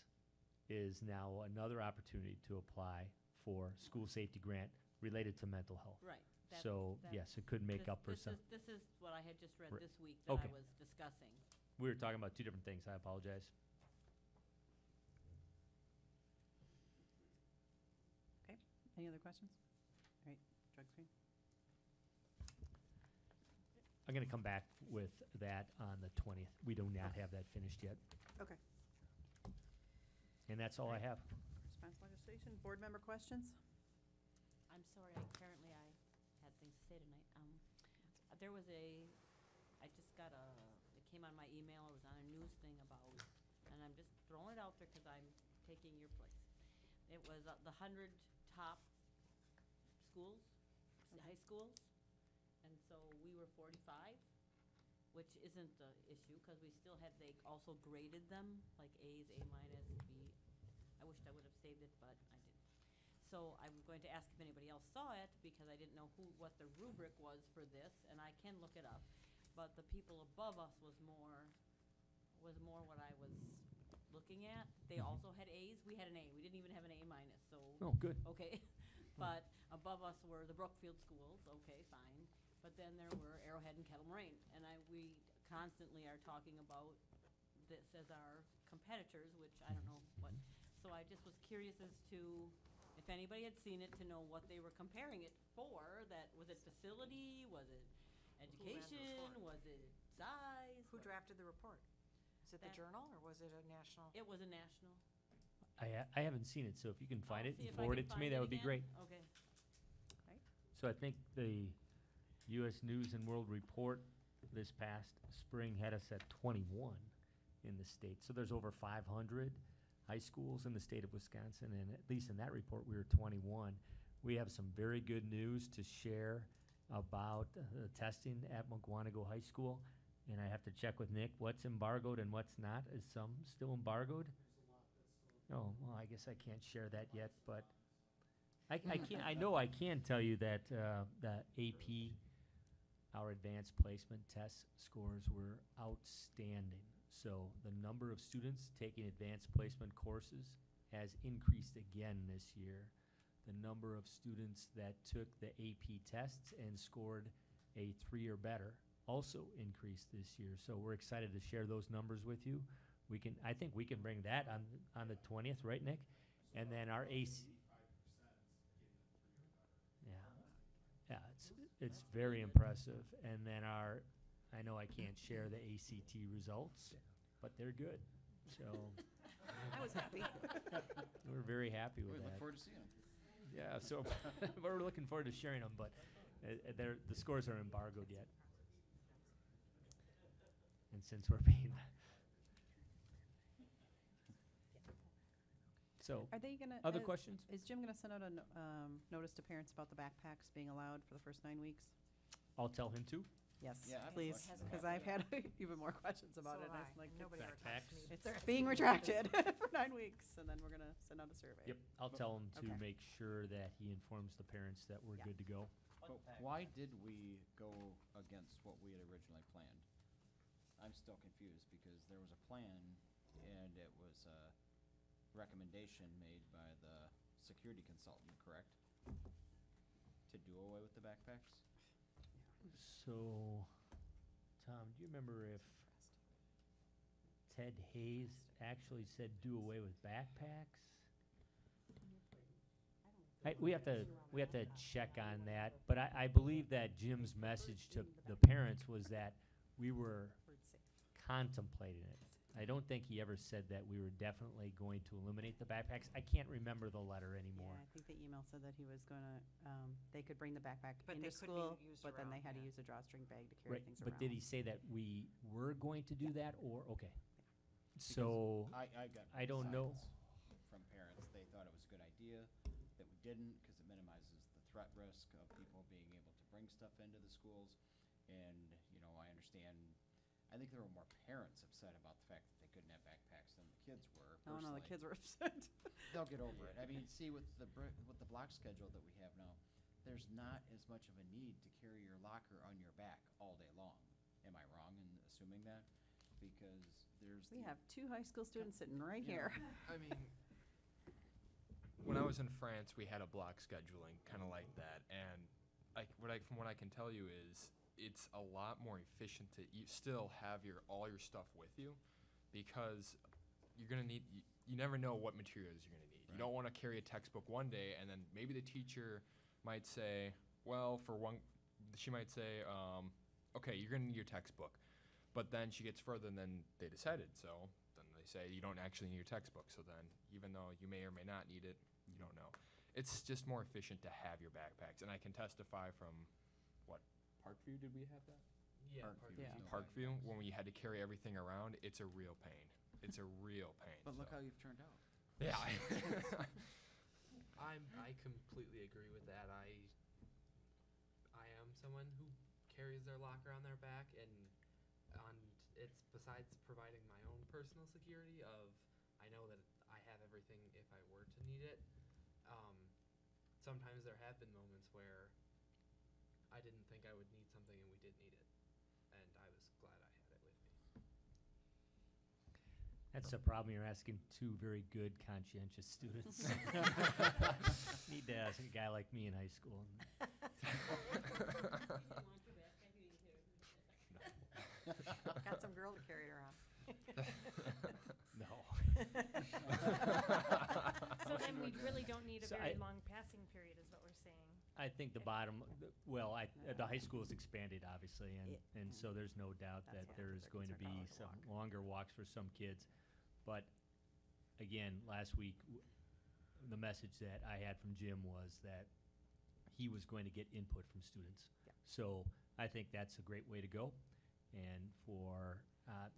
is now another opportunity to apply for school safety grant related to mental health. Right. So, yes, it could make up for some. This is what I had just read Right. this week that I Okay. was discussing. We were talking about 2 different things, I apologize. Okay, any other questions? All right, drug screen. I'm gonna come back with that on the 20th. We do not have that finished yet, Okay. and that's all I have. Response legislation, board member questions? I'm sorry, apparently I had things to say tonight. There was I just got it came on my email, it was on a news thing about, and I'm just throwing it out there because I'm taking your place. It was the 100 top schools, high schools, and so we were 45, which isn't the issue because we still had, they also graded them, like A's, A minus, B. I wished I would have saved it, but I didn't. So I'm going to ask if anybody else saw it, because I didn't know what the rubric was for this, and I can look it up. But the people above us was more what I was looking at. They also had A's. We had an A. We didn't even have an A minus, so. Oh, good. Okay. But above us were the Brookfield schools. Okay, fine. But then there were Arrowhead and Kettle Moraine. And we constantly are talking about this as our competitors, which I don't know what. So I just was curious as to if anybody had seen it, to know what they were comparing it for. That was it facility? Was it education? Was it size? Who drafted the report? Is it the That- Journal, or was it a national? It was a national. I haven't seen it, so if you can find I'll it see and if I forward can it to me, find that would be again. great. Okay. So I think the U.S. News and World Report this past spring had us at 21 in the state. So there's over 500 high schools in the state of Wisconsin, and at least in that report, we were 21. We have some very good news to share about the testing at Mukwonago High School, and I have to check with Nick what's embargoed and what's not. Is some still embargoed? Oh, well, I guess I can't share that yet, but I can't. I know I can tell you that the AP, our advanced placement test scores were outstanding. So the number of students taking advanced placement courses has increased again this year. The number of students that took the AP tests and scored a 3 or better also increased this year. So we're excited to share those numbers with you. I think we can bring that on the 20th, right, Nick? And then our AC. Yeah, it's very impressive. And then I know I can't share the ACT results, but they're good. So I was happy. we're very happy with We that. look forward to seeing them. Yeah, so we're looking forward to sharing them, but the scores are embargoed yet. And since we're being so, Are they gonna? other questions? Is Jim gonna send out a notice to parents about the backpacks being allowed for the first 9 weeks? I'll tell him to. Yes, Yeah, I have a please, question because about I've had even more questions about So it. have It's I. like, Nobody ever talks to me. it's They're being asking me retracted this. for 9 weeks, and then we're gonna send out a survey. Yep, I'll tell him to Okay. make sure that he informs the parents that we're Yeah. good to go. But why did we go against what we had originally planned? I'm still confused because there was a plan and it was a recommendation made by the security consultant, correct? To do away with the backpacks? So, Tom, do you remember if Ted Hayes actually said do away with backpacks? We have to check on that, but I believe that Jim's message to the parents was that we were contemplating it. I don't think he ever said that we were definitely going to eliminate the backpacks. I can't remember the letter Yeah, anymore. I think the email said that he was gonna, they could bring the backpack But into they couldn't school, use but then they around, had to yeah. use a drawstring bag to carry Right, things around. but did he say that we were going to do that, or, okay. Because So, I got I don't know. sides from parents. They thought it was a good idea that we didn't because it minimizes the threat risk of people being able to bring stuff into the schools. And, you know, I understand, I think there were more parents upset about the fact that they couldn't have backpacks than the kids were Oh, no, the personally. kids were upset. They'll get over it. I mean, see, with the block schedule that we have now, there's not as much of a need to carry your locker on your back all day long. Am I wrong in assuming that? Because there's. We the- have 2 high school students sitting right Yeah. here. I mean, when I was in France, we had a block scheduling kind of like that, and from what I can tell you is it's a lot more efficient to still have all your stuff with you, because you're gonna need. You never know what materials you're gonna need. You Right. don't want to carry a textbook one day, and then maybe the teacher might say, well, she might say, okay, you're gonna need your textbook. But then she gets further than they decided, so then they say you don't actually need your textbook. So then, even though you may or may not need it, you don't know. It's just more efficient to have your backpacks, and I can testify from Parkview. Did we have that? Yeah. Parkview. Yeah. No Parkview, backpacks. when we had to carry everything around, it's a real pain. It's a real pain. But look so. how you've turned out. Yeah. I completely agree with that. I am someone who carries their locker on their back, and it's besides providing my own personal security of I know that I have everything if I were to need it. Sometimes there have been moments where I didn't think I would need something and we did need it, and I was glad I had it with me. That's the problem, you're asking 2 very good conscientious students. Need to ask a guy like me in high school. Got some girl to carry it around. No. So then we really don't need a So very I- long passing period, is what we're saying. I think the high school is expanded, obviously, and so there's no doubt that That's- yeah, there is they're going to concerned be about the some walk. longer walks for some kids. But again, last week, the message that I had from Jim was that he was going to get input from students. Yeah. So I think that's a great way to go, and for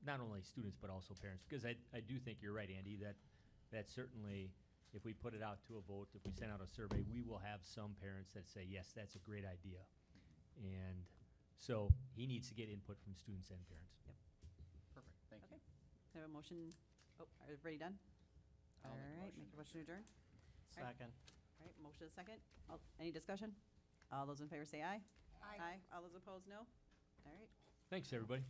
not only students but also parents, because I do think you're right, Andy, that certainly, if we put it out to a vote, if we send out a survey, we will have some parents that say, yes, that's a great idea. And so he needs to get input from students and parents. Yep. Perfect, thank you. Okay. I have a motion. Oh, are everybody done? I'll All make a right, motion make a to motion to adjourn. Second. All right, motion is second. Any discussion? All those in favor say aye. Aye. All those opposed, no? All right. Thanks, everybody.